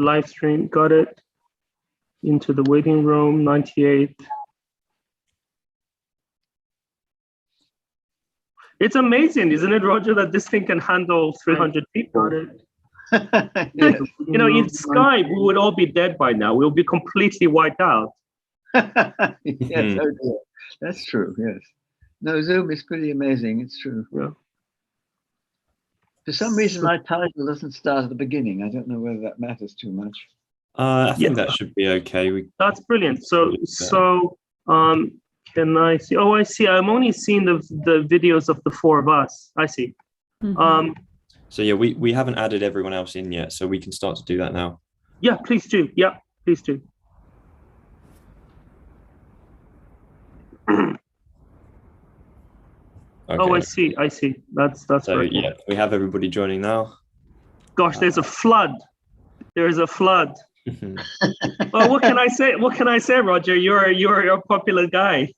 live stream. Got it. Into the waiting room, 98. It's amazing, isn't it, Roger, that this thing can handle 300 people? Yes. You know, in Skype, we would all be dead by now. We'll be completely wiped out. Yes, oh dear. That's true, yes. No, Zoom is pretty amazing, it's true. Yeah. For some reason, my title doesn't start at the beginning. I don't know whether that matters too much. I think that should be okay. That's brilliant. So can I see? Oh, I see. I'm only seeing the videos of the four of us. I see. So yeah, we haven't added everyone else in yet, so we can start to do that now. Yeah, please do. Yeah, please do. Okay. Oh, I see. I see. That's so very cool. Yeah, we have everybody joining now. Gosh, there's a flood. There is a flood. Well, what can I say? What can I say, Roger? You're a popular guy.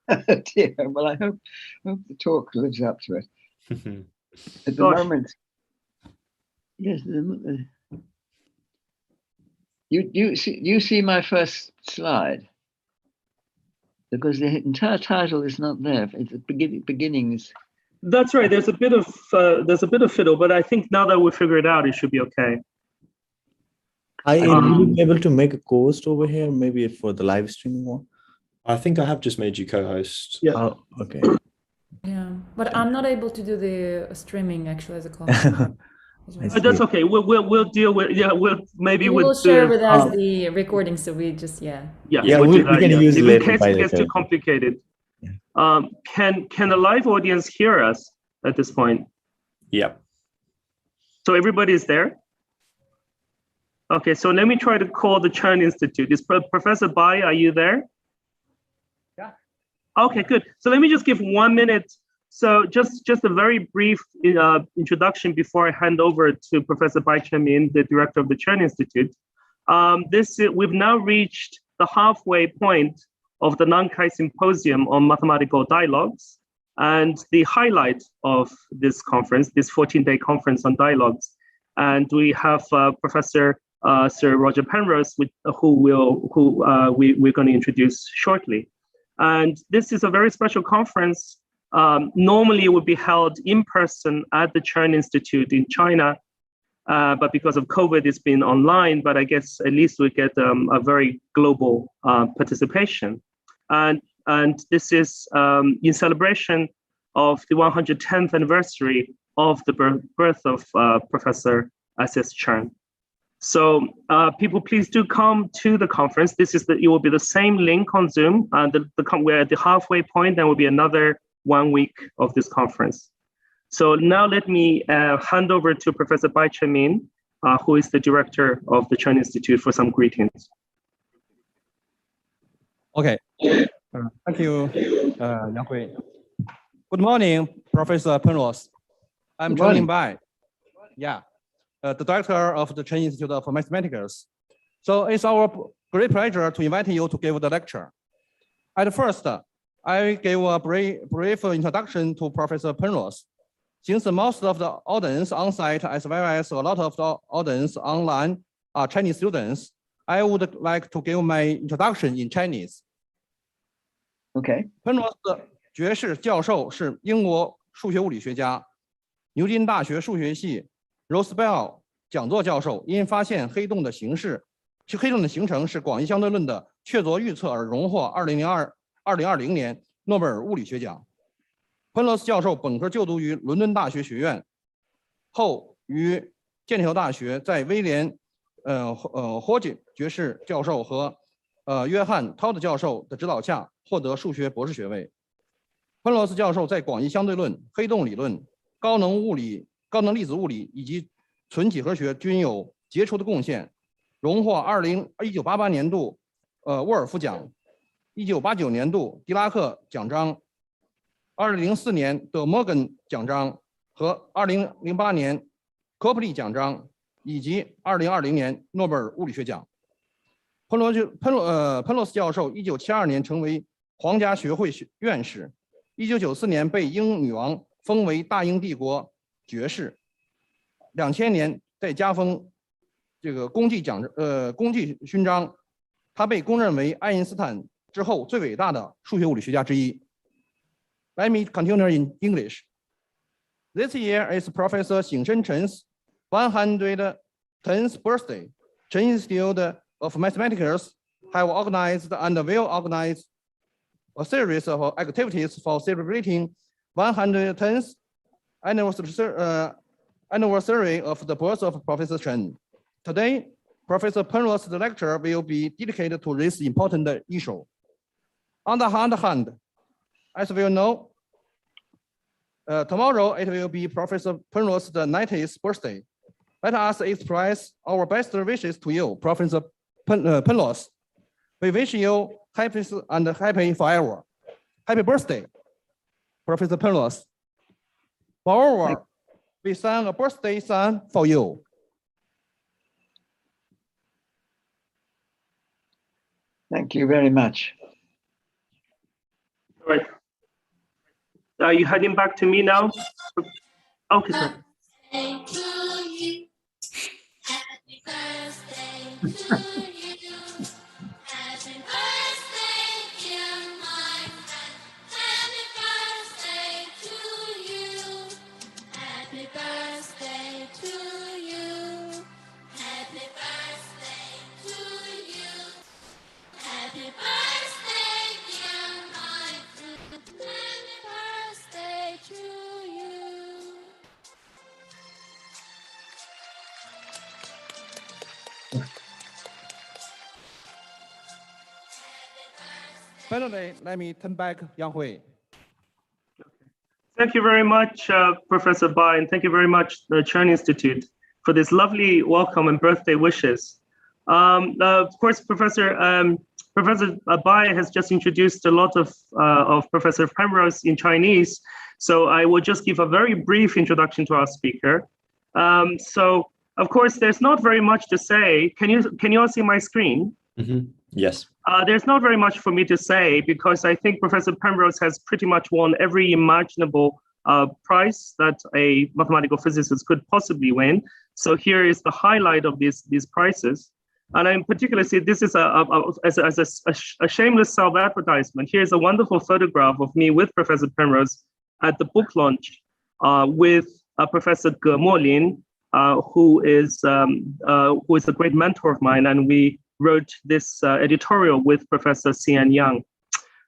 Oh dear. Well, I hope the talk lives up to it. At the moment, yes. You see my first slide, because the entire title is not there. It's the beginnings. That's right. There's a bit of fiddle, but I think now that we figure it out, it should be okay. Will you be able to make a co-host over here, maybe for the live streaming one? I think I have just made you co-host. Yeah. Oh, okay. Yeah, but I'm not able to do the streaming actually as a co-host. That's okay. We'll deal with You will share with us the recording, so we just we can use it later. In case it gets too complicated. Yeah. Can the live audience hear us at this point? Yeah. So everybody is there? Okay, so let me try to call the Chern Institute. Is Professor Bai, are you there? Yeah. Okay, good. So let me just give 1 minute. So just a very brief introduction before I hand over to Professor Bai Chen-min, the director of the Chern Institute. We've now reached the halfway point of the Nankai Symposium on Mathematical Dialogues. And the highlight of this conference, this 14-day conference on dialogues. And we have Professor Sir Roger Penrose, who we're going to introduce shortly. And this is a very special conference. Normally, it would be held in person at the Chern Institute in China, but because of COVID, it's been online. But I guess at least we get a very global participation. And this is in celebration of the 110th anniversary of the birth of Professor S.S. Chern. So people, please do come to the conference. It will be the same link on Zoom. We're at the halfway point, and will be another 1 week of this conference. So now let me hand over to Professor Bai Chen-min, who is the director of the Chern Institute, for some greetings. Okay, thank you, Yang Hui. Good morning, Professor Penrose. I'm Chen Bai. Yeah. The director of the Chern Institute of Mathematics. So it's our great pleasure to invite you to give the lecture. At first, I give a brief introduction to Professor Penrose. Since most of the audience on site, as well as a lot of the audience online, are Chinese students, I would like to give my introduction in Chinese. Okay. Penrose 爵士教授是英国数学物理学家，牛津大学数学系 Roosevelt 讲座教授，因发现黑洞的形成是广义相对论的确凿预测而荣获2020年诺贝尔物理学奖。潘罗斯教授本科就读于伦敦大学学院，后于剑桥大学在威廉霍金爵士教授和约翰涛德教授的指导下获得数学博士学位。潘罗斯教授在广义相对论、黑洞理论、高能粒子物理以及纯几何学均有杰出的贡献，荣获1988年度沃尔夫奖、1989年度狄拉克奖章、2004年德摩根奖章和2008年科普利奖章，以及2020年诺贝尔物理学奖。潘罗斯教授1972年成为皇家学会院士，1994年被英女王封为大英帝国爵士，2000年再加封这个功绩勋章，他被公认为爱因斯坦之后最伟大的数学物理学家之一。Let me continue in English. This year is Professor Xingsheng Chen's 110th birthday. Chen Institute of Mathematics have organized and will organize a series of activities for celebrating 110th anniversary of the birth of Professor Chen. Today, Professor Penrose's lecture will be dedicated to this important issue. On the other hand, as we know, tomorrow it will be Professor Penrose's 90th birthday. Let us express our best wishes to you, Professor Penrose. We wish you happiness and happy forever. Happy birthday, Professor Penrose. Moreover, we sang a birthday song for you. Thank you very much. All right. Are you heading back to me now? Okay, sir. Happy birthday to you. Happy birthday, dear my friend. Happy birthday to you. Happy birthday to you. Happy birthday to you. Happy birthday, dear my friend. Happy birthday to you. Finally, let me turn back Yang Hui. Thank you very much, Professor Bai, and thank you very much, the Chern Institute, for this lovely welcome and birthday wishes. Of course, Professor Bai has just introduced a lot of Professor Penrose in Chinese, so I will just give a very brief introduction to our speaker. So, of course, there's not very much to say. Can you all see my screen? Mm-hmm. Yes. There's not very much for me to say because I think Professor Penrose has pretty much won every imaginable prize that a mathematical physicist could possibly win. So here is the highlight of these prizes. And I in particular see this is a shameless self-advertisement. Here's a wonderful photograph of me with Professor Penrose at the book launch with Professor Ge Molin, who is a great mentor of mine, and we wrote this editorial with Professor Xian Yang.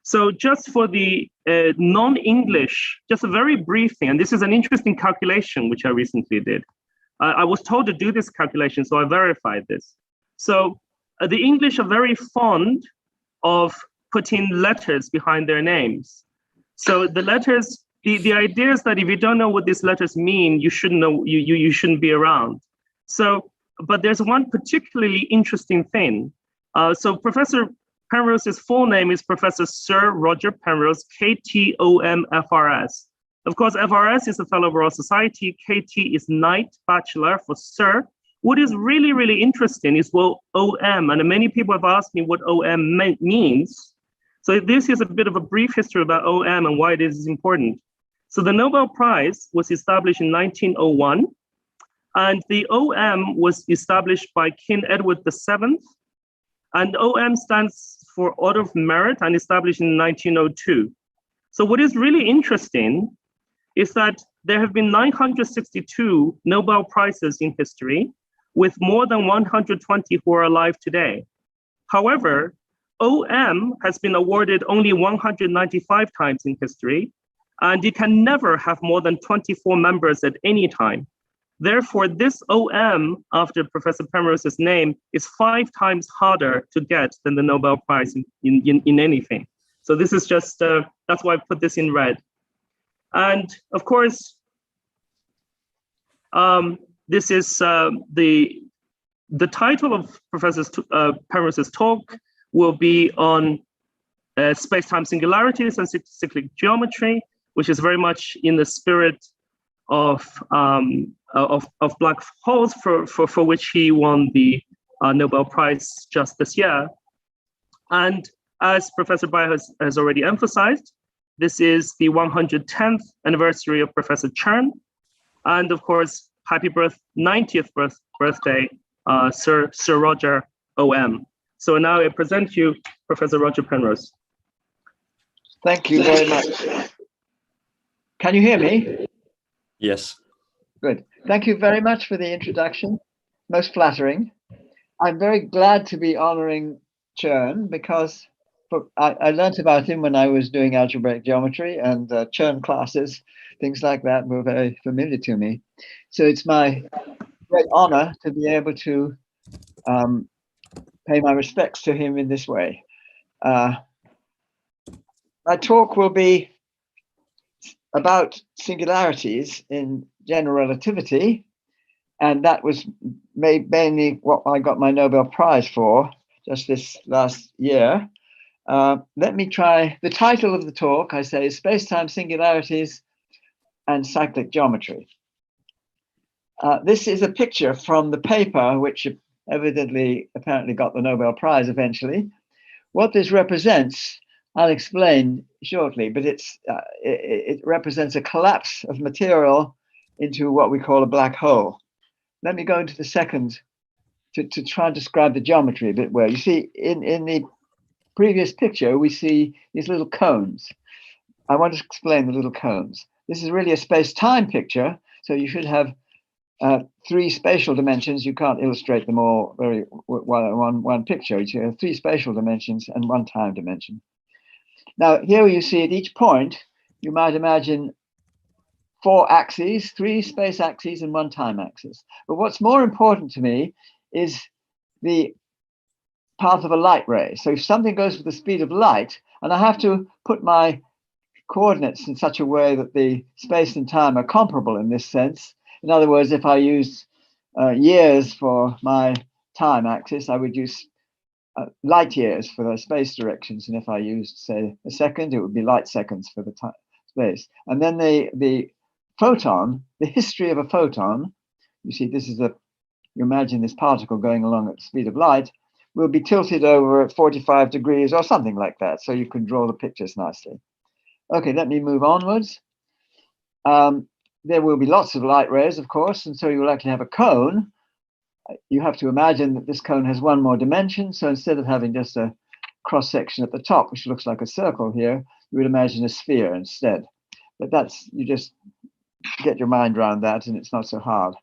So just for the non-English, just a very brief thing, and this is an interesting calculation which I recently did. I was told to do this calculation, so I verified this. So the English are very fond of putting letters behind their names. So the letters, the idea is that if you don't know what these letters mean, you shouldn't know, you shouldn't be around. So, but there's one particularly interesting thing. So Professor Penrose's full name is Professor Sir Roger Penrose, KTOM-FRS. Of course, FRS is a Fellow of Royal Society, KT is Knight, Bachelor for Sir. What is really, really interesting is, well, OM, and many people have asked me what OM means. So this is a bit of a brief history about OM and why it is important. So the Nobel Prize was established in 1901, and the OM was established by King Edward VII, and OM stands for Order of Merit and established in 1902. So what is really interesting is that there have been 962 Nobel Prizes in history, with more than 120 who are alive today. However, OM has been awarded only 195 times in history, and it can never have more than 24 members at any time. Therefore, this OM, after Professor Penrose's name, is 5 times harder to get than the Nobel Prize in anything. So this is just, that's why I put this in red. And of course, this is the title of Professor Penrose's talk will be on space-time singularities and cyclic geometry, which is very much in the spirit of black holes, for which he won the Nobel Prize just this year. And as Professor Bai has already emphasized, this is the 110th anniversary of Professor Chern. And of course, happy 90th birthday Sir Roger OM. So now I present you Professor Roger Penrose. Thank you very much. Can you hear me? Yes. Good. Thank you very much for the introduction. Most flattering. I'm very glad to be honoring Chern because I learned about him when I was doing algebraic geometry, and Chern classes, things like that were very familiar to me. So it's my great honor to be able to pay my respects to him in this way. My talk will be about singularities in general relativity, and that was mainly what I got my Nobel Prize for just this last year. Let me try. The title of the talk, I say, is Spacetime Singularities and Cyclic Geometry. This is a picture from the paper, which apparently got the Nobel Prize eventually. What this represents, I'll explain shortly, but it represents a collapse of material into what we call a black hole. Let me go into the second to try and describe the geometry a bit well. You see, in the previous picture, we see these little cones. I want to explain the little cones. This is really a space-time picture, so you should have 3 spatial dimensions. You can't illustrate them all very well in one picture. You have 3 spatial dimensions and 1 time dimension. Now, here you see at each point, you might imagine 4 axes, 3 space axes and 1 time axis. But what's more important to me is the path of a light ray. So if something goes with the speed of light, and I have to put my coordinates in such a way that the space and time are comparable in this sense. In other words, if I use years for my time axis, I would use light years for the space directions. And if I used, say, a second, it would be light seconds for the time space. And then the photon, the history of a photon, you see, this is you imagine this particle going along at the speed of light, will be tilted over at 45 degrees or something like that. So you can draw the pictures nicely. Okay, let me move onwards. There will be lots of light rays, of course, and so you will actually have a cone. You have to imagine that this cone has 1 more dimension. So instead of having just a cross section at the top, which looks like a circle here, you would imagine a sphere instead. But you just get your mind around that, and it's not so hard.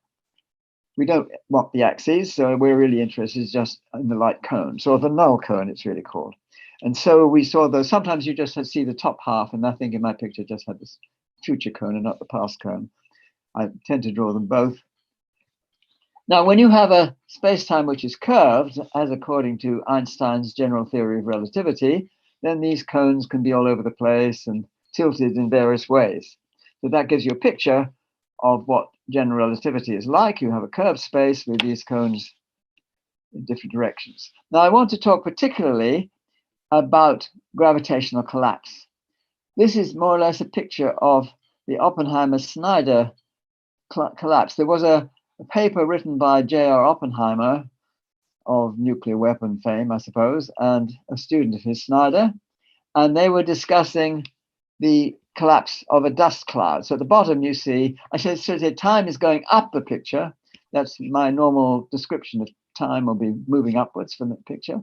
We don't want the axes, so we're really interested just in the light cone, so the null cone, it's really called. And so we saw those. Sometimes you just see the top half, and I think in my picture just had this future cone and not the past cone. I tend to draw them both. Now, when you have a space-time which is curved, as according to Einstein's general theory of relativity, then these cones can be all over the place and tilted in various ways. So that gives you a picture of what general relativity is like. You have a curved space with these cones in different directions. Now, I want to talk particularly about gravitational collapse. This is more or less a picture of the Oppenheimer-Snyder collapse. There was a paper written by J.R. Oppenheimer of nuclear weapon fame, I suppose, and a student of his, Snyder, and they were discussing the collapse of a dust cloud. So at the bottom you see, I should say time is going up the picture. That's my normal description of time will be moving upwards from the picture.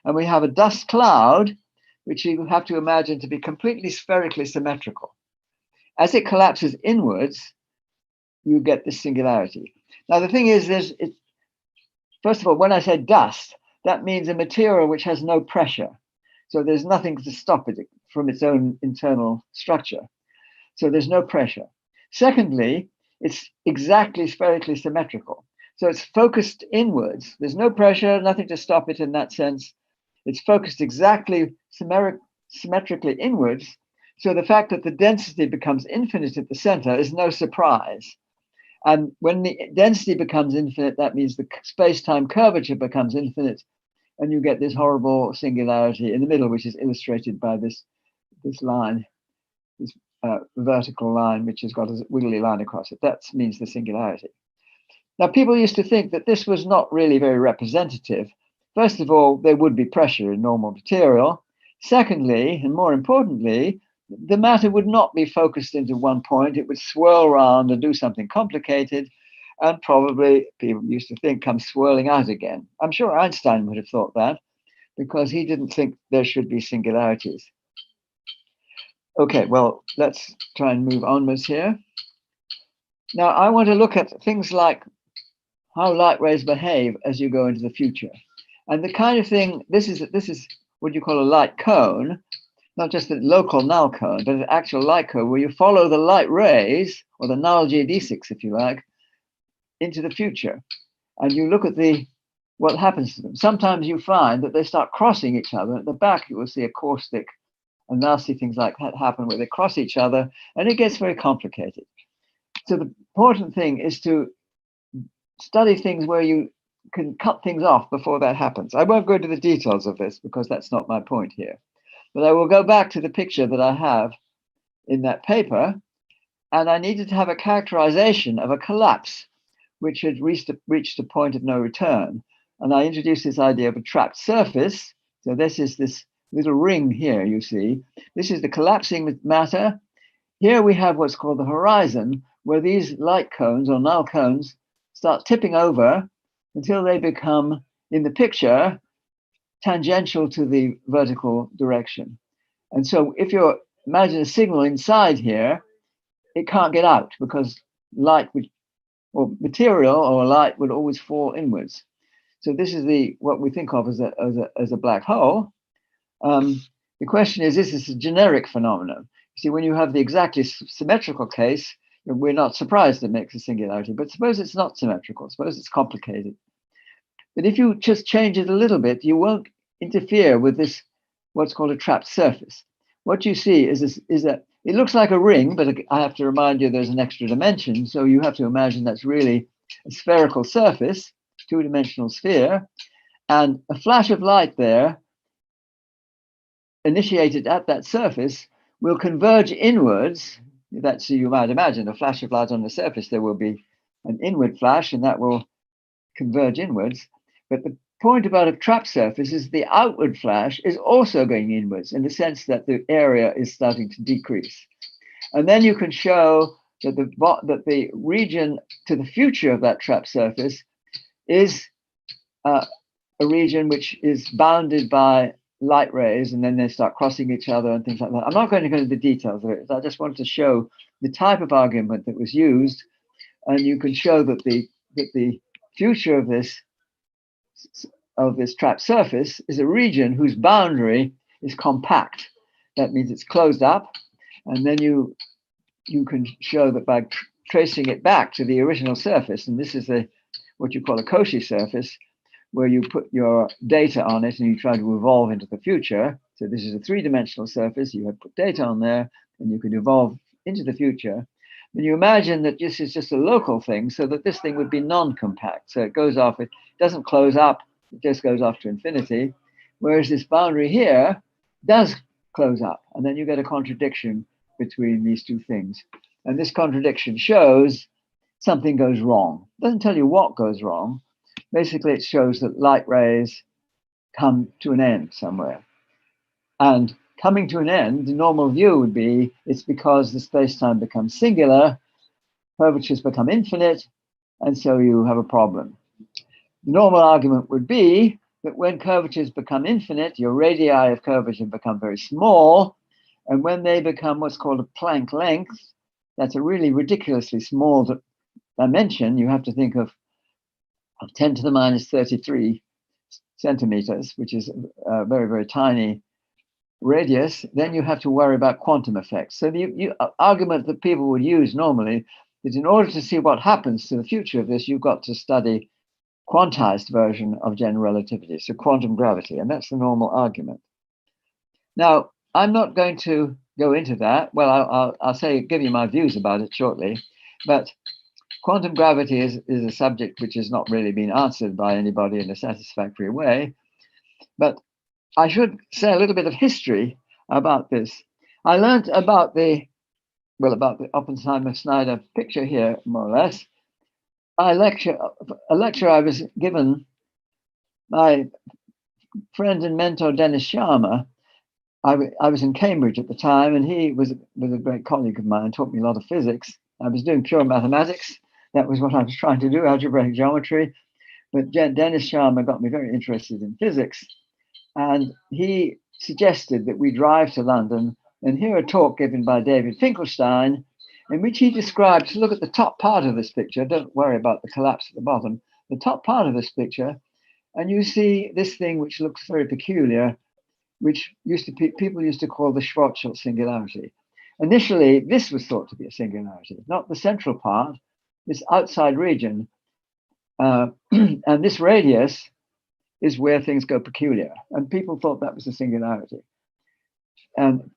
And we have a dust cloud, which you have to imagine to be completely spherically symmetrical. As it collapses inwards, you get this singularity. Now the thing is, first of all, when I say dust, that means a material which has no pressure. So there's nothing to stop it from its own internal structure. So there's no pressure. Secondly, it's exactly spherically symmetrical. So it's focused inwards. There's no pressure, nothing to stop it in that sense. It's focused exactly symmetrically inwards. So the fact that the density becomes infinite at the center is no surprise. And when the density becomes infinite, that means the space-time curvature becomes infinite, and you get this horrible singularity in the middle, which is illustrated by this line, this vertical line, which has got a wiggly line across it. That means the singularity. Now, people used to think that this was not really very representative. First of all, there would be pressure in normal material. Secondly, and more importantly, the matter would not be focused into one point. It would swirl around and do something complicated. and probably people used to think come swirling out again. I'm sure Einstein would have thought that, because he didn't think there should be singularities. Okay, well, let's try and move onwards here. Now, I want to look at things like how light rays behave as you go into the future. And the kind of thing, this is what you call a light cone, not just a local null cone, but an actual light cone where you follow the light rays, or the null geodesics, if you like, into the future. And you look at what happens to them. Sometimes you find that they start crossing each other. At the back, you will see a caustic and nasty things like that happen where they cross each other, and it gets very complicated. So the important thing is to study things where you can cut things off before that happens. I won't go into the details of this because that's not my point here. But I will go back to the picture that I have in that paper, and I needed to have a characterization of a collapse which had reached a point of no return. And I introduced this idea of a trapped surface. So this is this little ring here, you see. This is the collapsing matter. Here we have what's called the horizon, where these light cones or null cones start tipping over until they become, in the picture, tangential to the vertical direction. And so if you imagine a signal inside here, it can't get out because light would, or material or light would always fall inwards. So this is what we think of as a black hole. The question is this a generic phenomenon? You see, when you have the exactly symmetrical case, we're not surprised it makes a singularity, but suppose it's not symmetrical, suppose it's complicated. But if you just change it a little bit, you won't interfere with this, what's called a trapped surface. What you see is that it looks like a ring, but I have to remind you there's an extra dimension. So you have to imagine that's really a spherical surface, two-dimensional sphere, and a flash of light there initiated at that surface will converge inwards. That's, you might imagine, a flash of light on the surface, there will be an inward flash and that will converge inwards. But the point about a trapped surface is the outward flash is also going inwards in the sense that the area is starting to decrease. And then you can show that the region to the future of that trapped surface is a region which is bounded by light rays, and then they start crossing each other and things like that. I'm not going to go into the details of it. I just wanted to show the type of argument that was used, and you can show that the future of this trapped surface is a region whose boundary is compact. That means it's closed up, and then you can show that by tracing it back to the original surface, and this is what you call a Cauchy surface, where you put your data on it and you try to evolve into the future. So this is a three-dimensional surface. You have put data on there and you can evolve into the future. And you imagine that this is just a local thing, so that this thing would be non-compact. So it goes off, it doesn't close up, it just goes off to infinity. Whereas this boundary here does close up. And then you get a contradiction between these two things. And this contradiction shows something goes wrong. It doesn't tell you what goes wrong. Basically, it shows that light rays come to an end somewhere. And coming to an end, the normal view would be it's because the space-time becomes singular, curvatures become infinite, and so you have a problem. The normal argument would be that when curvatures become infinite, your radii of curvature become very small, and when they become what's called a Planck length, that's a really ridiculously small dimension. You have to think of 10 to the minus 33 centimeters, which is a very, very tiny radius. Then you have to worry about quantum effects. So the argument that people would use normally is in order to see what happens to the future of this, you've got to study quantized version of general relativity, so quantum gravity, and that's the normal argument. Now, I'm not going to go into that. Well, I'll give you my views about it shortly, but quantum gravity is a subject which has not really been answered by anybody in a satisfactory way. But I should say a little bit of history about this. I learned about the Oppenheimer-Snyder picture here, more or less. A lecture I was given by friend and mentor Dennis Sharma. I was in Cambridge at the time, and he was a great colleague of mine, taught me a lot of physics. I was doing pure mathematics, that was what I was trying to do, algebraic geometry. But Dennis Sharma got me very interested in physics. And he suggested that we drive to London and hear a talk given by David Finkelstein, in which he describes, look at the top part of this picture, don't worry about the collapse at the bottom, the top part of this picture, and you see this thing which looks very peculiar, which people used to call the Schwarzschild Singularity. Initially, this was thought to be a singularity, not the central part, this outside region. And this radius is where things go peculiar. And people thought that was a singularity. And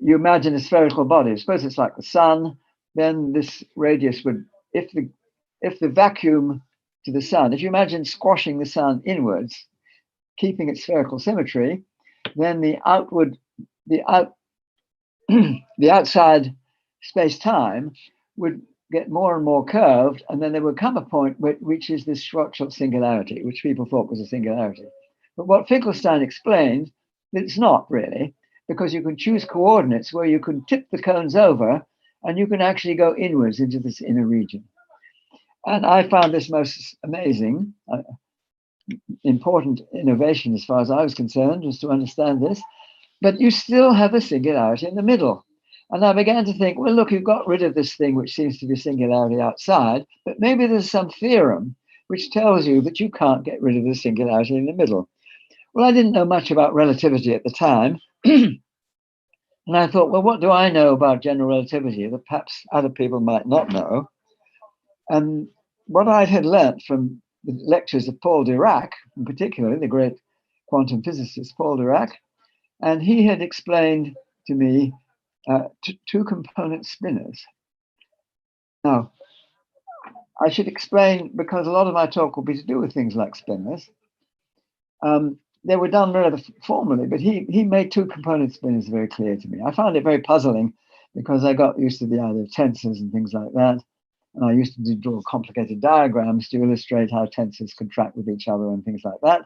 you imagine a spherical body. Suppose it's like the sun, then this radius would, if the vacuum to the sun, if you imagine squashing the sun inwards, keeping its spherical symmetry, then the outside space-time would get more and more curved, and then there would come a point which is this Schwarzschild singularity, which people thought was a singularity. But what Finkelstein explained, it's not really, because you can choose coordinates where you can tip the cones over, and you can actually go inwards into this inner region. And I found this most amazing, important innovation as far as I was concerned, was to understand this. But you still have a singularity in the middle. And I began to think, well, look, you've got rid of this thing which seems to be singularity outside, but maybe there's some theorem which tells you that you can't get rid of the singularity in the middle. Well, I didn't know much about relativity at the time. And I thought, well, what do I know about general relativity that perhaps other people might not know? And what I had learnt from the lectures of Paul Dirac, in particular, the great quantum physicist Paul Dirac, and he had explained to me two-component spinors. Now, I should explain, because a lot of my talk will be to do with things like spinors. They were done rather formally, but he made two-component spinors very clear to me. I found it very puzzling because I got used to the idea of tensors and things like that. And I used to draw complicated diagrams to illustrate how tensors contract with each other and things like that.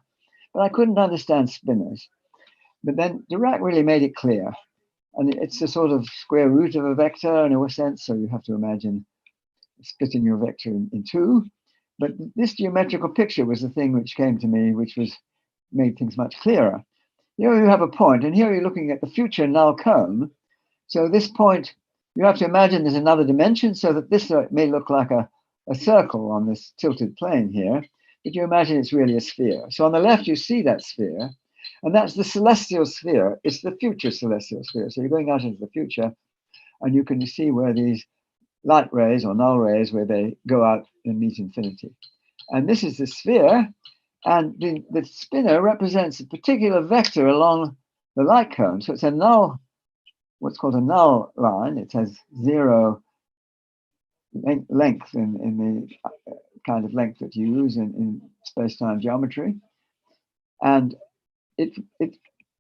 But I couldn't understand spinors. But then Dirac really made it clear. And it's a sort of square root of a vector in a sense. So you have to imagine splitting your vector in two. But this geometrical picture was the thing which came to me, which made things much clearer. Here you have a point, and here you're looking at the future null cone. So this point, you have to imagine there's another dimension, so that this may look like a circle on this tilted plane here, but you imagine it's really a sphere. So on the left, you see that sphere, and that's the celestial sphere. It's the future celestial sphere. So you're going out into the future, and you can see where these light rays or null rays, where they go out and meet infinity. And this is the sphere, and the spinor represents a particular vector along the light cone. So it's a null, what's called a null line. It has zero length in the kind of length that you use in space-time geometry. And it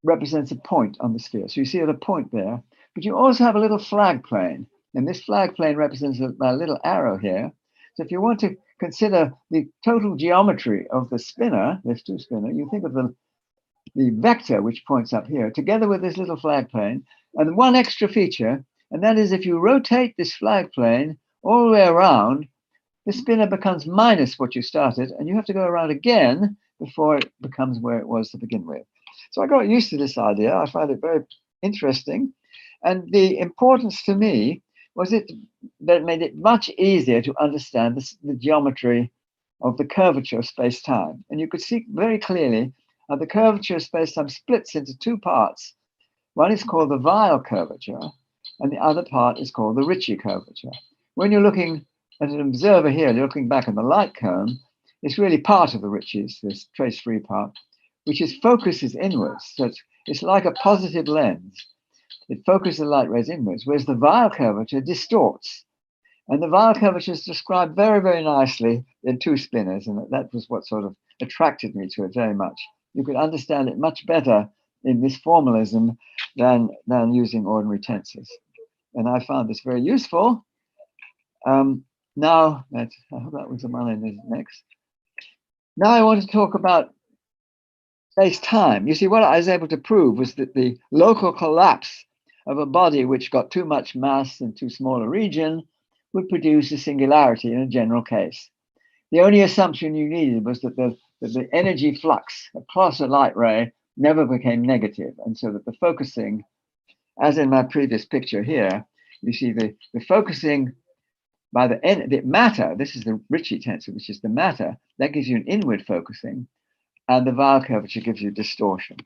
represents a point on the sphere. So you see a point there, but you also have a little flag plane. And this flag plane represents a little arrow here. So if you want to consider the total geometry of the spinor, this two spinor, you think of the vector which points up here, together with this little flag plane, and one extra feature, and that is if you rotate this flag plane all the way around, the spinor becomes minus what you started, and you have to go around again before it becomes where it was to begin with. So I got used to this idea. I find it very interesting. And the importance to me was that it made it much easier to understand the geometry of the curvature of space-time. And you could see very clearly how the curvature of space-time splits into two parts. One is called the Weyl curvature, and the other part is called the Ricci curvature. When you're looking at an observer here, you're looking back in the light cone, it's really part of the Ricci's, this trace-free part, which focuses inwards. So it's like a positive lens. It focuses the light rays inwards, whereas the Weyl curvature distorts. And the Weyl curvature is described very, very nicely in two spinors, and that was what sort of attracted me to it very much. You could understand it much better in this formalism than using ordinary tensors. And I found this very useful. Now, I hope that was the one next. Now I want to talk about space-time. You see, what I was able to prove was that the local collapse of a body which got too much mass in too small a region would produce a singularity in a general case. The only assumption you needed was that the energy flux across a light ray never became negative, and so that the focusing, as in my previous picture here, you see the focusing by the matter, this is the Ricci tensor, which is the matter, that gives you an inward focusing, and the Weyl curvature gives you distortion.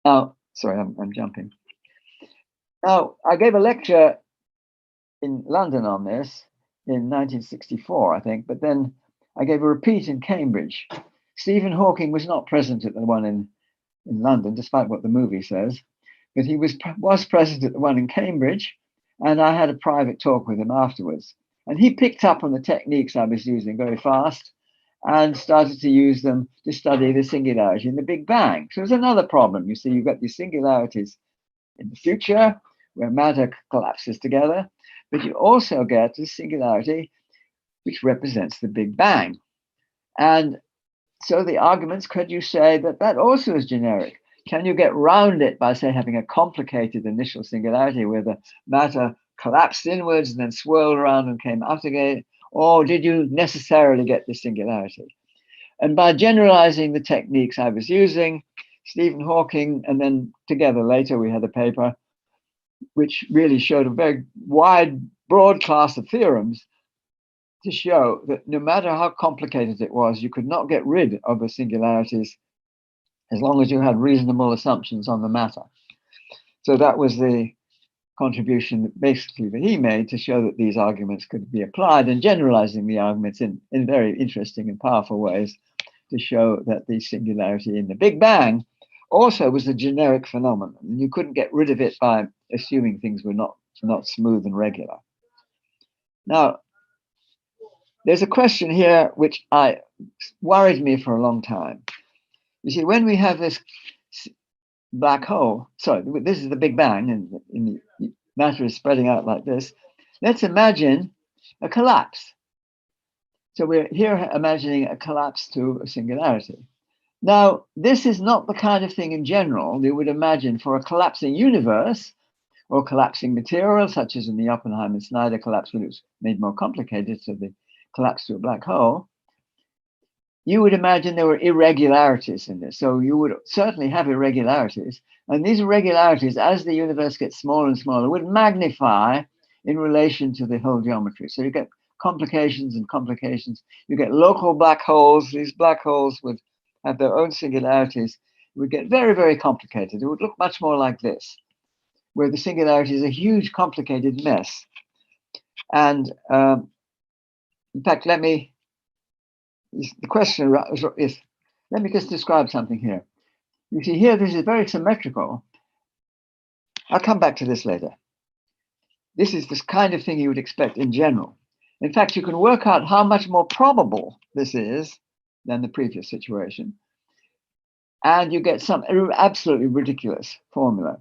Now, sorry, I'm jumping. Now, I gave a lecture in London on this in 1964, I think, but then I gave a repeat in Cambridge. Stephen Hawking was not present at the one in London, despite what the movie says, but he was present at the one in Cambridge, and I had a private talk with him afterwards. And he picked up on the techniques I was using very fast and started to use them to study the singularity in the Big Bang. So there's another problem. You see, you've got these singularities in the future where matter collapses together, but you also get the singularity which represents the Big Bang. And so the arguments, could you say that that also is generic? Can you get round it by, say, having a complicated initial singularity where the matter collapsed inwards and then swirled around and came out again? Or did you necessarily get the singularity? And by generalizing the techniques I was using, Stephen Hawking, and then together later we had a paper which really showed a very wide, broad class of theorems to show that no matter how complicated it was, you could not get rid of the singularities as long as you had reasonable assumptions on the matter. So that was the contribution that basically that he made to show that these arguments could be applied, and generalizing the arguments in very interesting and powerful ways to show that the singularity in the Big Bang also was a generic phenomenon. And you couldn't get rid of it by assuming things were not smooth and regular. Now, there's a question here which worried me for a long time. You see, when we have this black hole, sorry, this is the Big Bang, and the matter is spreading out like this. Let's imagine a collapse. So we're here imagining a collapse to a singularity. Now, this is not the kind of thing in general you would imagine for a collapsing universe or collapsing material, such as in the Oppenheim and Snyder collapse, when it was made more complicated, so the collapse to a black hole. You would imagine there were irregularities in this. So you would certainly have irregularities. And these irregularities, as the universe gets smaller and smaller, would magnify in relation to the whole geometry. So you get complications and complications. You get local black holes. These black holes would have their own singularities. It would get very, very complicated. It would look much more like this, where the singularity is a huge, complicated mess. And in fact, the question is, let me just describe something here. You see here, this is very symmetrical. I'll come back to this later. This is this kind of thing you would expect in general. In fact, you can work out how much more probable this is than the previous situation. And you get some absolutely ridiculous formula.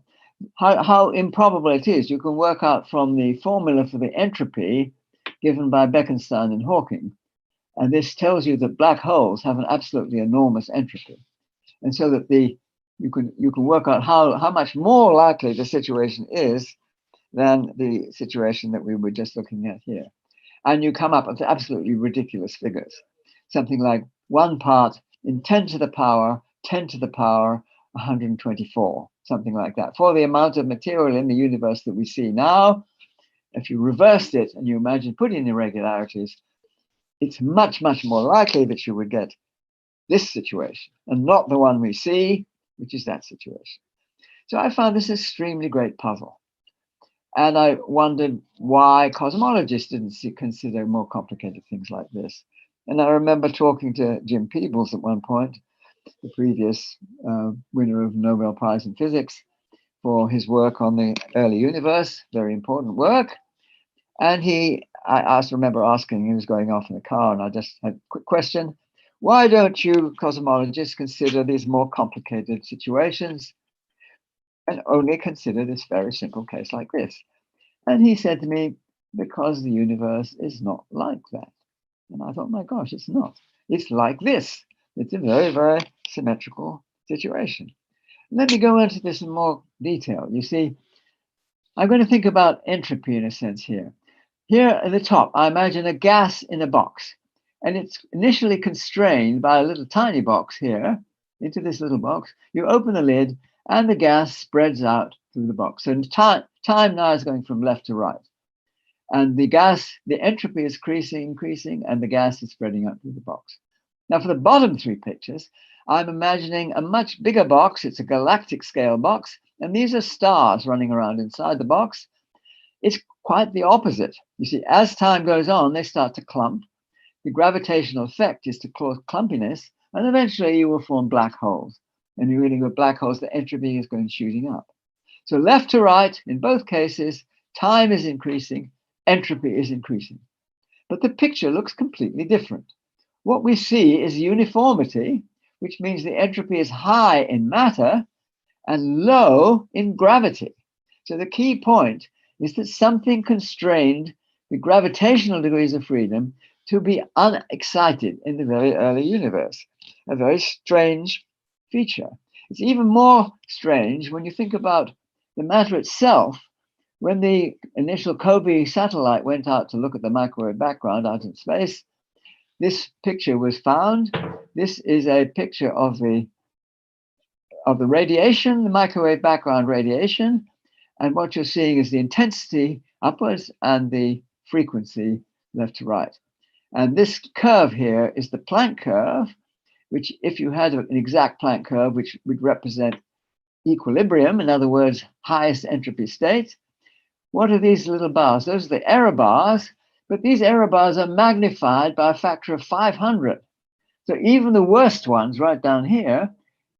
How improbable it is, you can work out from the formula for the entropy given by Bekenstein and Hawking. And this tells you that black holes have an absolutely enormous entropy. And so that you can work out how much more likely the situation is than the situation that we were just looking at here. And you come up with absolutely ridiculous figures. Something like 1 part in 10 to the power 124, something like that. For the amount of material in the universe that we see now, if you reversed it and you imagine putting in irregularities, it's much, much more likely that you would get this situation and not the one we see, which is that situation. So I found this extremely great puzzle. And I wondered why cosmologists didn't consider more complicated things like this. And I remember talking to Jim Peebles at one point, the previous winner of Nobel Prize in Physics, for his work on the early universe, very important work. And I remember asking, he was going off in the car, and I just had a quick question. Why don't you cosmologists consider these more complicated situations and only consider this very simple case like this? And he said to me, because the universe is not like that. And I thought, my gosh, it's not. It's like this. It's a very, very symmetrical situation. Let me go into this in more detail. You see, I'm going to think about entropy in a sense here. Here at the top, I imagine a gas in a box, and it's initially constrained by a little tiny box here into this little box. You open the lid, and the gas spreads out through the box. So time now is going from left to right. And the entropy is increasing, and the gas is spreading out through the box. Now, for the bottom three pictures, I'm imagining a much bigger box. It's a galactic scale box, and these are stars running around inside the box. It's quite the opposite. You see, as time goes on, they start to clump. The gravitational effect is to cause clumpiness, and eventually you will form black holes. And you're really with black holes, the entropy is going shooting up. So left to right, in both cases, time is increasing, entropy is increasing. But the picture looks completely different. What we see is uniformity, which means the entropy is high in matter and low in gravity. So the key point is that something constrained the gravitational degrees of freedom to be unexcited in the very early universe, a very strange feature. It's even more strange when you think about the matter itself. When the initial COBE satellite went out to look at the microwave background out in space, this picture was found. This is a picture of the radiation, the microwave background radiation. And what you're seeing is the intensity upwards and the frequency left to right. And this curve here is the Planck curve, which if you had an exact Planck curve, which would represent equilibrium, in other words, highest entropy state. What are these little bars? Those are the error bars, but these error bars are magnified by a factor of 500. So even the worst ones right down here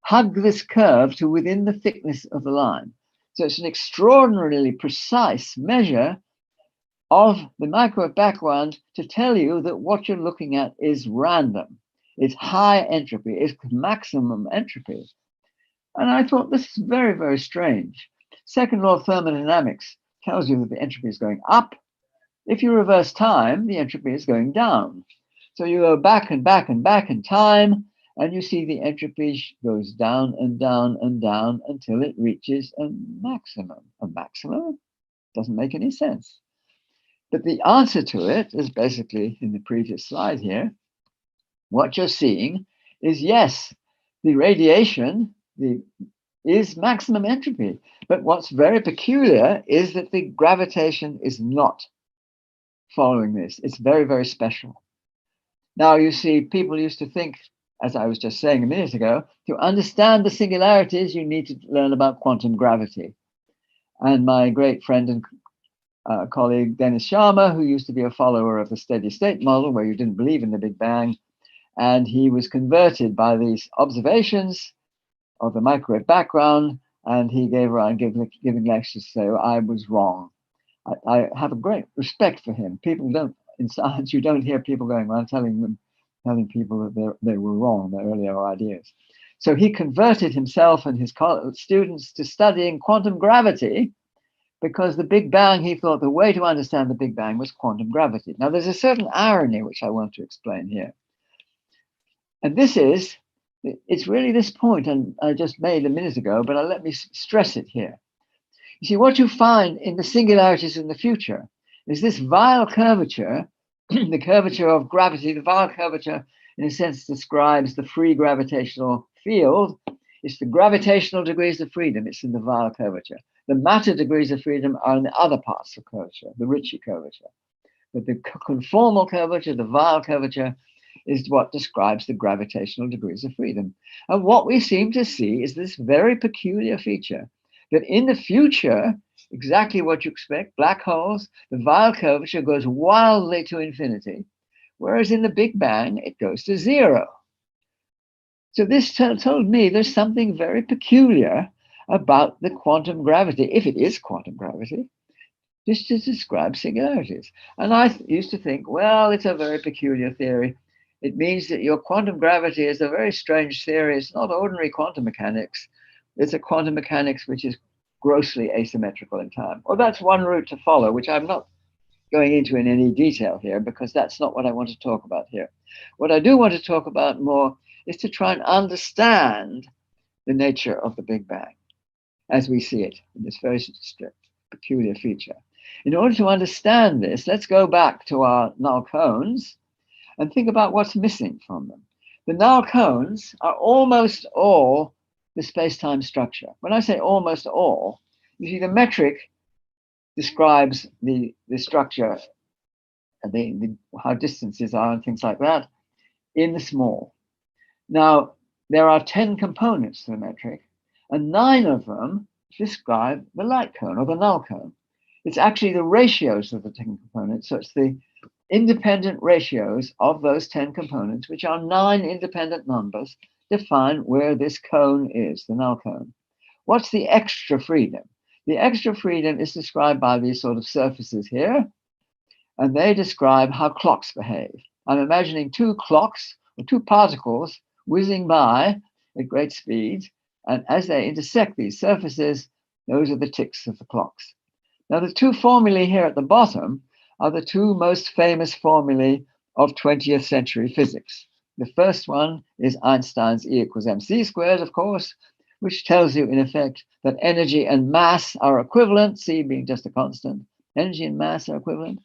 hug this curve to within the thickness of the line. So it's an extraordinarily precise measure of the microwave background to tell you that what you're looking at is random. It's high entropy, it's maximum entropy. And I thought this is very, very strange. Second law of thermodynamics tells you that the entropy is going up. If you reverse time, the entropy is going down. So you go back and back and back in time, and you see the entropy goes down and down and down until it reaches a maximum. A maximum doesn't make any sense. But the answer to it is basically in the previous slide here. What you're seeing is, yes, the radiation is maximum entropy. But what's very peculiar is that the gravitation is not following this. It's very, very special. Now, you see, people used to think, as I was just saying a minute ago, to understand the singularities, you need to learn about quantum gravity. And my great friend and colleague, Dennis Sharma, who used to be a follower of the steady state model, where you didn't believe in the Big Bang, and he was converted by these observations of the microwave background, and he gave around giving lectures to say, well, I was wrong. I have a great respect for him. People don't, in science, you don't hear people going around telling people that they were wrong, their earlier ideas. So he converted himself and his students to studying quantum gravity, because the Big Bang, he thought the way to understand the Big Bang was quantum gravity. Now, there's a certain irony which I want to explain here. And this is, it's really this point, and I just made a minute ago, but let me stress it here. You see, what you find in the singularities in the future is this Weyl curvature, the curvature of gravity. The Weyl curvature, in a sense, describes the free gravitational field. It's the gravitational degrees of freedom. It's in the Weyl curvature. The matter degrees of freedom are in the other parts of curvature, the Ricci curvature. But the conformal curvature, the Weyl curvature, is what describes the gravitational degrees of freedom. And what we seem to see is this very peculiar feature, that in the future, exactly what you expect, black holes, the Weyl curvature goes wildly to infinity, whereas in the Big Bang, it goes to zero. So this told me there's something very peculiar about the quantum gravity, if it is quantum gravity, just to describe singularities. And I used to think, well, it's a very peculiar theory. It means that your quantum gravity is a very strange theory. It's not ordinary quantum mechanics. It's a quantum mechanics which is grossly asymmetrical in time. Well, that's one route to follow, which I'm not going into in any detail here, because that's not what I want to talk about here. What I do want to talk about more is to try and understand the nature of the Big Bang as we see it in this very strict, peculiar feature. In order to understand this, let's go back to our null cones and think about what's missing from them. The null cones are almost all the space-time structure. When I say almost all, you see the metric describes the structure, how distances are and things like that in the small. Now, there are 10 components to the metric, and 9 of them describe the light cone or the null cone. It's actually the ratios of the 10 components, so it's the independent ratios of those 10 components, which are 9 independent numbers, define where this cone is, the null cone. What's the extra freedom? The extra freedom is described by these sort of surfaces here, and they describe how clocks behave. I'm imagining 2 clocks or 2 particles whizzing by at great speeds, and as they intersect these surfaces, those are the ticks of the clocks. Now, the 2 formulae here at the bottom are the 2 most famous formulae of 20th century physics. The first one is Einstein's E = mc squared, of course, which tells you, in effect, that energy and mass are equivalent, c being just a constant. Energy and mass are equivalent.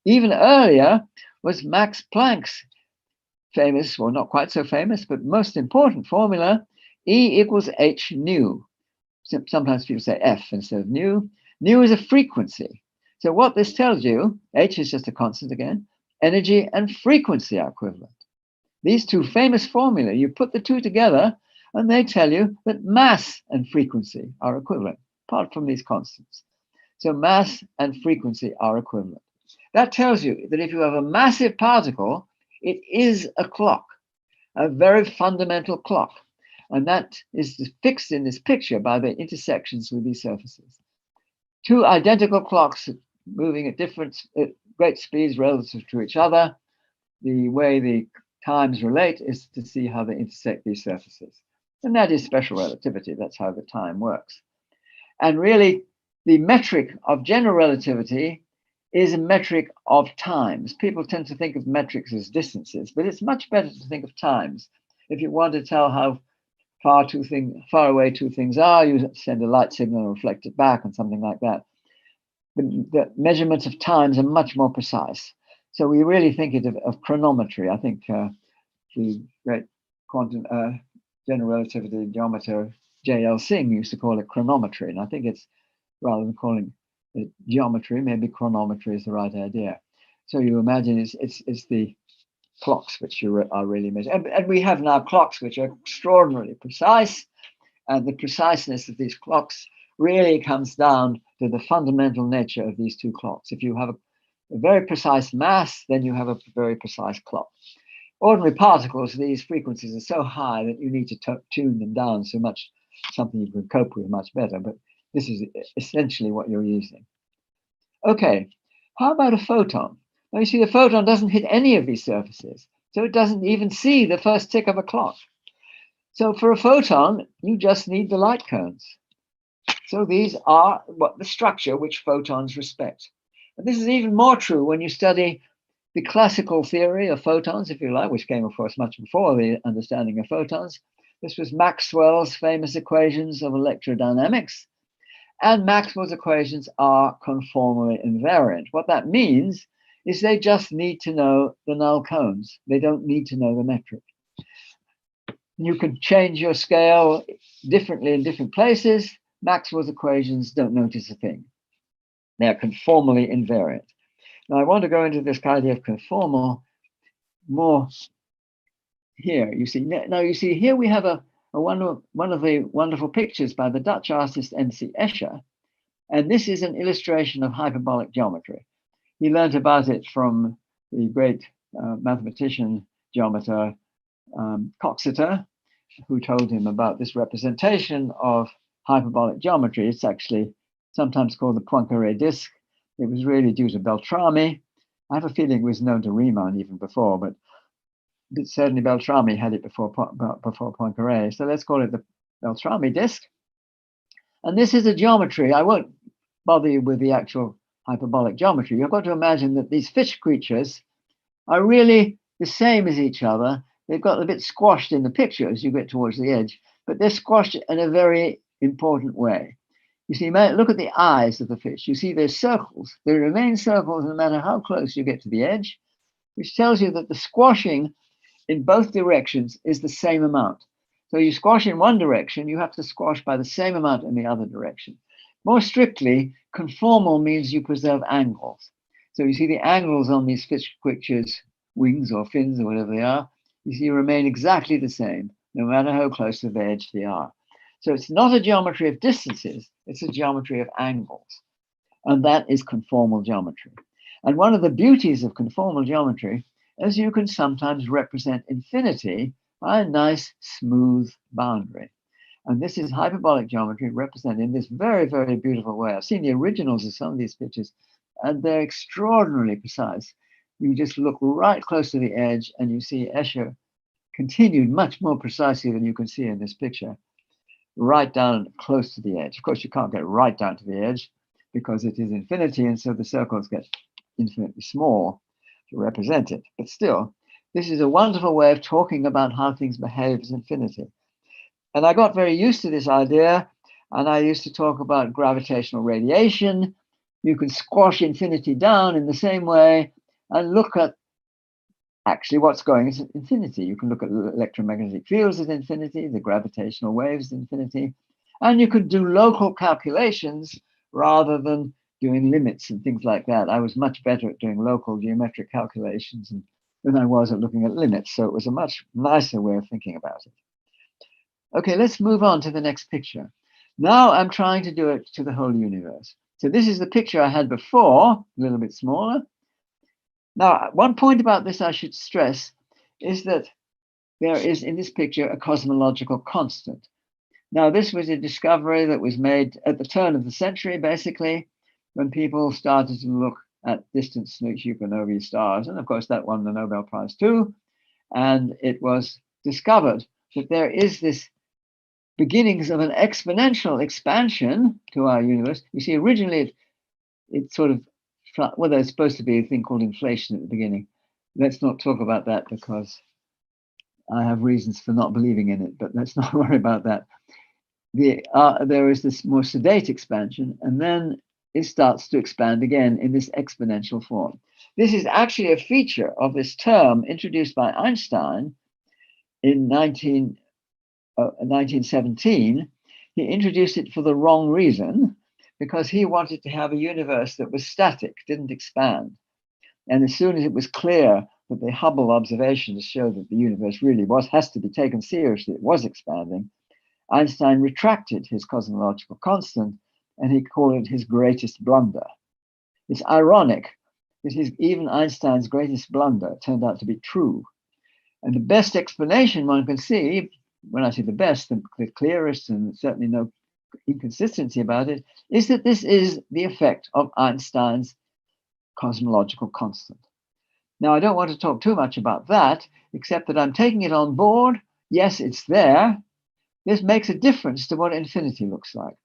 Even earlier was Max Planck's famous, well, not quite so famous, but most important formula, E = h nu. Sometimes people say F instead of nu. Nu is a frequency. So what this tells you, h is just a constant again, energy and frequency are equivalent. These 2 famous formulae, you put the 2 together, and they tell you that mass and frequency are equivalent, apart from these constants. So mass and frequency are equivalent. That tells you that if you have a massive particle, it is a clock, a very fundamental clock. And that is fixed in this picture by the intersections with these surfaces. 2 identical clocks moving at great speeds relative to each other. The way the times relate is to see how they intersect these surfaces. And that is special relativity. That's how the time works. And really, the metric of general relativity is a metric of times. People tend to think of metrics as distances, but it's much better to think of times. If you want to tell how far away 2 things are, you send a light signal and reflect it back and something like that. The measurements of times are much more precise. So we really think of chronometry. I think the great quantum general relativity geometer J.L. Singh used to call it chronometry. And I think it's, rather than calling it geometry, maybe chronometry is the right idea. So you imagine it's the clocks which are really measured. And we have now clocks which are extraordinarily precise. And the preciseness of these clocks really comes down to the fundamental nature of these 2 clocks. If you have a very precise mass, then you have a very precise clock. Ordinary particles, these frequencies are so high that you need to tune them down so much, something you can cope with much better. But this is essentially what you're using. Okay, how about a photon? Now you see the photon doesn't hit any of these surfaces, so it doesn't even see the first tick of a clock. So for a photon, you just need the light cones. So these are the structure which photons respect. And this is even more true when you study the classical theory of photons, if you like, which came, of course, much before the understanding of photons. This was Maxwell's famous equations of electrodynamics. And Maxwell's equations are conformally invariant. What that means is they just need to know the null cones. They don't need to know the metric. You can change your scale differently in different places. Maxwell's equations don't notice a thing. They are conformally invariant. Now, I want to go into this idea of conformal more here. You see, now you see here we have one of the wonderful pictures by the Dutch artist M.C. Escher, and this is an illustration of hyperbolic geometry. He learned about it from the great mathematician geometer Coxeter, who told him about this representation of hyperbolic geometry. It's actually sometimes called the Poincaré disc. It was really due to Beltrami. I have a feeling it was known to Riemann even before, but certainly Beltrami had it before Poincaré. So let's call it the Beltrami disc. And this is a geometry. I won't bother you with the actual hyperbolic geometry. You've got to imagine that these fish creatures are really the same as each other. They've got a bit squashed in the picture as you get towards the edge, but they're squashed in a very important way. You see, look at the eyes of the fish. You see there's circles. They remain circles no matter how close you get to the edge, which tells you that the squashing in both directions is the same amount. So you squash in one direction, you have to squash by the same amount in the other direction. More strictly, conformal means you preserve angles. So you see the angles on these fish creatures' wings or fins or whatever they are, you see remain exactly the same, no matter how close to the edge they are. So it's not a geometry of distances, it's a geometry of angles. And that is conformal geometry. And one of the beauties of conformal geometry is you can sometimes represent infinity by a nice smooth boundary. And this is hyperbolic geometry represented in this very, very beautiful way. I've seen the originals of some of these pictures, and they're extraordinarily precise. You just look right close to the edge, and you see Escher continued much more precisely than you can see in this picture, right down close to the edge. Of course, you can't get right down to the edge because it is infinity, and so the circles get infinitely small to represent it. But still, this is a wonderful way of talking about how things behave as infinity. And I got very used to this idea, and I used to talk about gravitational radiation. You can squash infinity down in the same way and look at actually what's going at infinity. You can look at electromagnetic fields at infinity, the gravitational waves at infinity, and you could do local calculations rather than doing limits and things like that. I was much better at doing local geometric calculations than I was at looking at limits, so it was a much nicer way of thinking about it. Okay, let's move on to the next picture. Now I'm trying to do it to the whole universe. So this is the picture I had before, a little bit smaller. Now, one point about this I should stress is that there is in this picture a cosmological constant. Now, this was a discovery that was made at the turn of the century, basically, when people started to look at distant supernovae stars. And of course, that won the Nobel Prize too. And it was discovered that there is this beginnings of an exponential expansion to our universe. You see, originally it sort of, well, there's supposed to be a thing called inflation at the beginning. Let's not talk about that because I have reasons for not believing in it, but let's not worry about that. There is this more sedate expansion, and then it starts to expand again in this exponential form. This is actually a feature of this term introduced by Einstein in 1917. He introduced it for the wrong reason, because he wanted to have a universe that was static, didn't expand. And as soon as it was clear that the Hubble observations showed that the universe really has to be taken seriously, it was expanding, Einstein retracted his cosmological constant, and he called it his greatest blunder. It's ironic that even Einstein's greatest blunder turned out to be true. And the best explanation one can see, when I say the best, the clearest, and certainly no inconsistency about it, is that this is the effect of Einstein's cosmological constant. Now, I don't want to talk too much about that, except that I'm taking it on board. Yes, it's there. This makes a difference to what infinity looks like.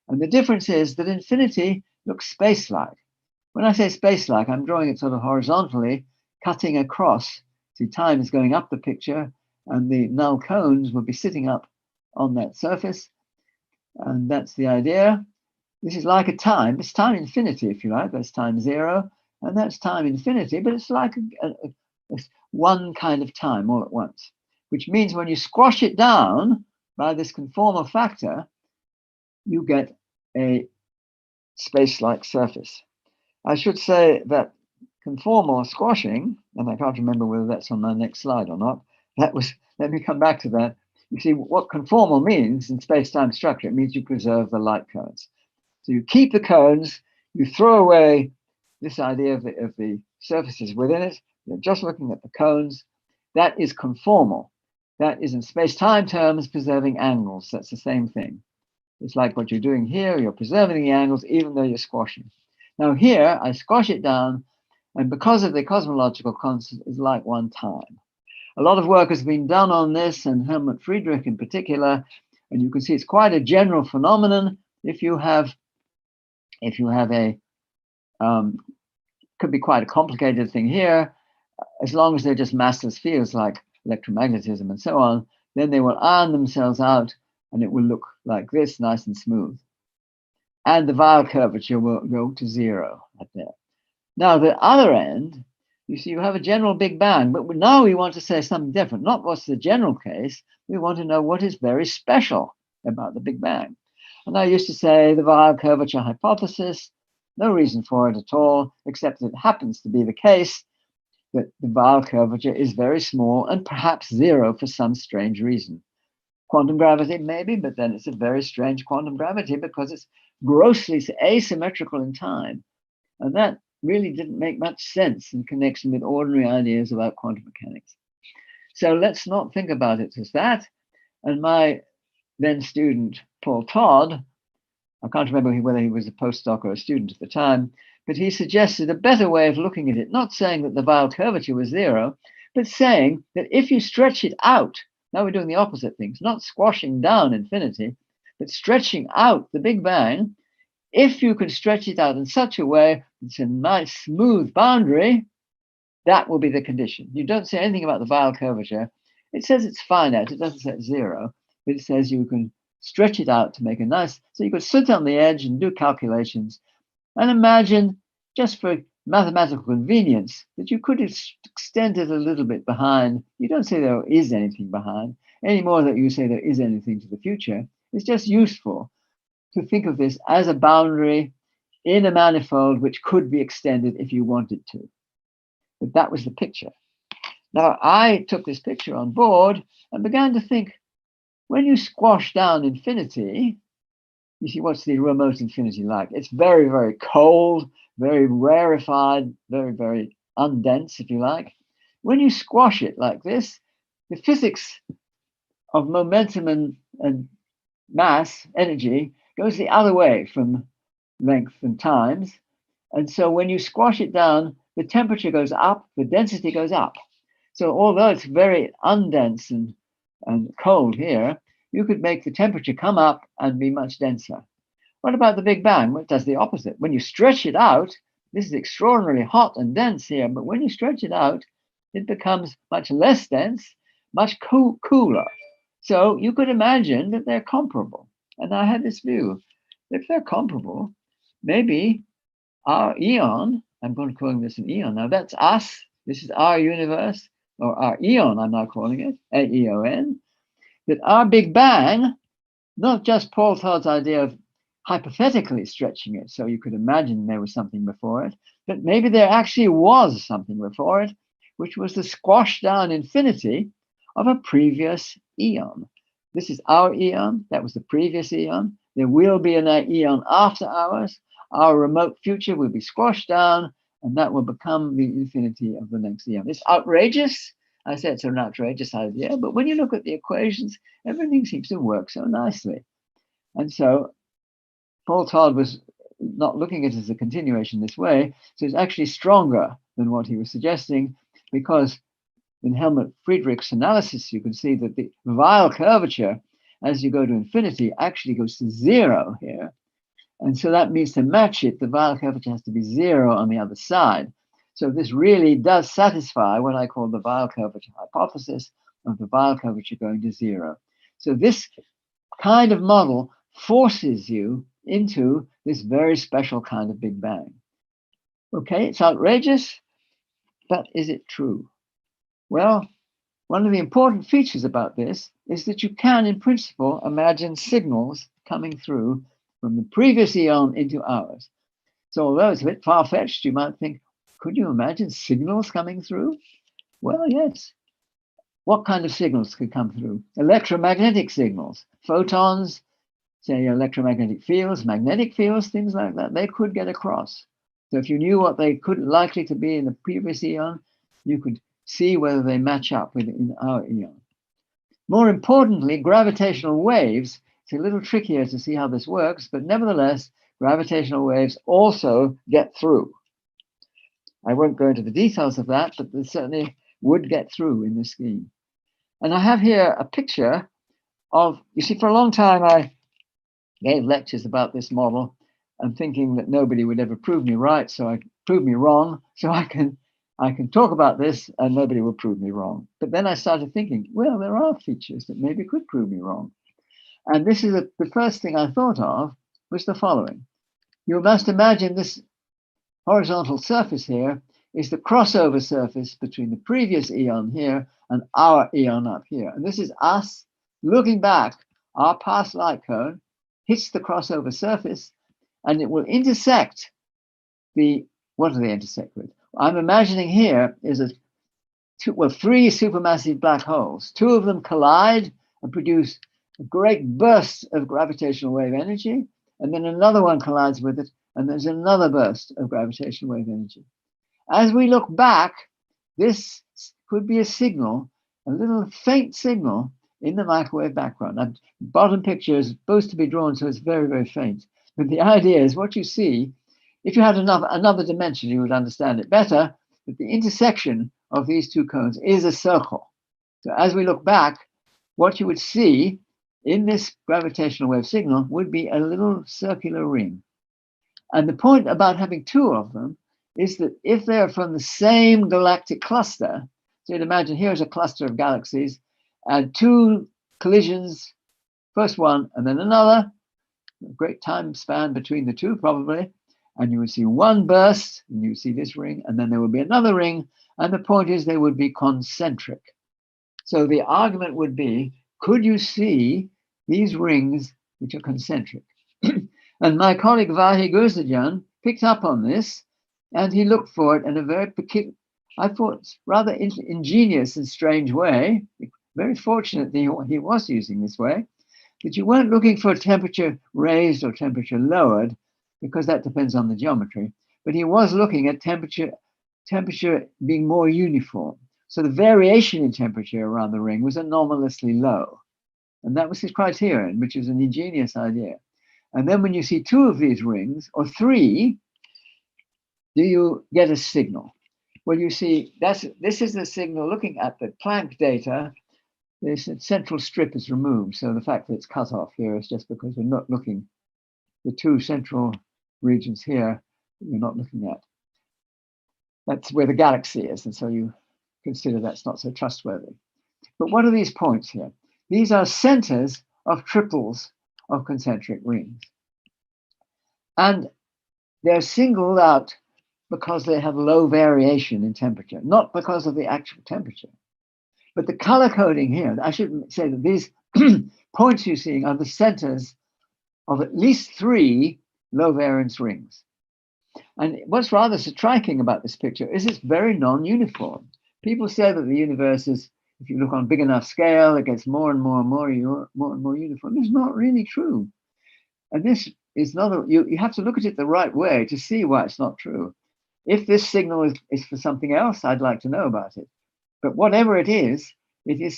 And the difference is that infinity looks space-like. When I say space-like, I'm drawing it sort of horizontally, cutting across. See, time is going up the picture, and the null cones will be sitting up on that surface. And that's the idea. This is like a time. It's time infinity, if you like. That's time zero, and that's time infinity, but it's like one kind of time all at once, which means when you squash it down by this conformal factor, you get a space-like surface. I should say that conformal squashing, and I can't remember whether that's on my next slide or not, let me come back to that. You see, what conformal means in space-time structure, it means you preserve the light cones. So you keep the cones, you throw away this idea of the surfaces within it, you're just looking at the cones. That is conformal. That is in space-time terms preserving angles. That's the same thing. It's like what you're doing here, you're preserving the angles even though you're squashing. Now here, I squash it down, and because of the cosmological constant, it's like one time. A lot of work has been done on this, and Helmut Friedrich in particular, and you can see it's quite a general phenomenon. If you have a, could be quite a complicated thing here, as long as they're just massless fields like electromagnetism and so on, then they will iron themselves out, and it will look like this, nice and smooth. and the Weyl curvature will go to zero at there. Now, the other end, you see, you have a general Big Bang, but now we want to say something different. Not what's the general case. We want to know what is very special about the Big Bang. And I used to say the Weyl curvature hypothesis, no reason for it at all, except that it happens to be the case that the Weyl curvature is very small and perhaps zero for some strange reason. Quantum gravity, maybe, but then it's a very strange quantum gravity because it's grossly asymmetrical in time. And that really didn't make much sense in connection with ordinary ideas about quantum mechanics. So let's not think about it as that. And my then student, Paul Todd, I can't remember whether he was a postdoc or a student at the time, but he suggested a better way of looking at it, not saying that the Weyl curvature was zero, but saying that if you stretch it out, now we're doing the opposite things, not squashing down infinity, but stretching out the Big Bang. If you can stretch it out in such a way it's a nice smooth boundary, that will be the condition. You don't say anything about the Weyl curvature. It says it's finite. It doesn't say it's zero, but it says you can stretch it out to make a nice, so you could sit on the edge and do calculations and imagine, just for mathematical convenience, that you could extend it a little bit behind. You don't say there is anything behind, any more than you say there is anything to the future. It's just useful to think of this as a boundary in a manifold which could be extended if you wanted to. But that was the picture. Now, I took this picture on board and began to think, when you squash down infinity, you see, what's the remote infinity like? It's very, very cold, very rarefied, very, very undense, if you like. When you squash it like this, the physics of momentum and mass, energy, goes the other way from length and times. And so when you squash it down, the temperature goes up, the density goes up. So although it's very undense and cold here, you could make the temperature come up and be much denser. What about the Big Bang? It does the opposite. When you stretch it out, this is extraordinarily hot and dense here, but when you stretch it out, it becomes much less dense, much cooler. So you could imagine that they're comparable. And I had this view, if they're comparable, maybe our eon, I'm going to call this an eon now, that's us, this is our universe, or our eon, I'm now calling it, A-E-O-N, that our Big Bang, not just Paul Todd's idea of hypothetically stretching it so you could imagine there was something before it, but maybe there actually was something before it, which was the squashed down infinity of a previous eon. This is our eon, that was the previous eon. There will be an eon after ours. Our remote future will be squashed down, and that will become the infinity of the next eon. It's outrageous. I said it's an outrageous idea, but when you look at the equations, everything seems to work so nicely. And so Paul Todd was not looking at it as a continuation this way, so it's actually stronger than what he was suggesting, because in Helmut Friedrich's analysis, you can see that the Weyl curvature, as you go to infinity, actually goes to zero here. And so that means to match it, the Weyl curvature has to be zero on the other side. So this really does satisfy what I call the Weyl curvature hypothesis of the Weyl curvature going to zero. So this kind of model forces you into this very special kind of Big Bang. Okay, it's outrageous, but is it true? Well, one of the important features about this is that you can, in principle, imagine signals coming through from the previous eon into ours. So although it's a bit far-fetched, you might think, could you imagine signals coming through? Well, yes. What kind of signals could come through? Electromagnetic signals, photons, say electromagnetic fields, magnetic fields, things like that, they could get across. So if you knew what they could likely to be in the previous eon, you could see whether they match up with in our eon. More importantly, gravitational waves, it's a little trickier to see how this works, but nevertheless, gravitational waves also get through. I won't go into the details of that, but they certainly would get through in this scheme. And I have here a picture of, you see, for a long time I gave lectures about this model and thinking that nobody would ever prove me right, so I prove me wrong, so I can talk about this and nobody will prove me wrong. But then I started thinking, well, there are features that maybe could prove me wrong. And this is the first thing I thought of was the following. You must imagine this horizontal surface here is the crossover surface between the previous eon here and our eon up here. And this is us looking back. Our past light cone hits the crossover surface and it will intersect what do they intersect with? I'm imagining here is three supermassive black holes. Two of them collide and produce a great burst of gravitational wave energy. And then another one collides with it. And there's another burst of gravitational wave energy. As we look back, this could be a signal, a little faint signal in the microwave background. The bottom picture is supposed to be drawn, so it's very, very faint. But the idea is what you see, if you had another dimension, you would understand it better, that the intersection of these two cones is a circle. So as we look back, what you would see in this gravitational wave signal would be a little circular ring. And the point about having two of them is that if they're from the same galactic cluster, so you'd imagine here's a cluster of galaxies and two collisions, first one and then another, a great time span between the two probably, and you would see one burst, and you would see this ring, and then there would be another ring, and the point is they would be concentric. So the argument would be, could you see these rings which are concentric? And my colleague Vahi Gursajan picked up on this, and he looked for it in a very peculiar, I thought, rather ingenious and strange way. Very fortunate that he was using this way, that you weren't looking for temperature raised or temperature lowered, because that depends on the geometry. But he was looking at temperature being more uniform. So the variation in temperature around the ring was anomalously low. And that was his criterion, which is an ingenious idea. And then when you see two of these rings, or three, do you get a signal? Well, you see, this is the signal looking at the Planck data. This central strip is removed. So the fact that it's cut off here is just because we're not looking, the two central regions here, you're not looking at. That's where the galaxy is. And so you consider that's not so trustworthy. But what are these points here? These are centers of triples of concentric rings. And they're singled out because they have low variation in temperature, not because of the actual temperature. But the color coding here, I should say that these points you're seeing are the centers of at least three low variance rings. And what's rather striking about this picture is it's very non-uniform. People say that the universe is, if you look on big enough scale, it gets more and more and more uniform. It's not really true. And this is not, you have to look at it the right way to see why it's not true. If this signal is for something else, I'd like to know about it. But whatever it is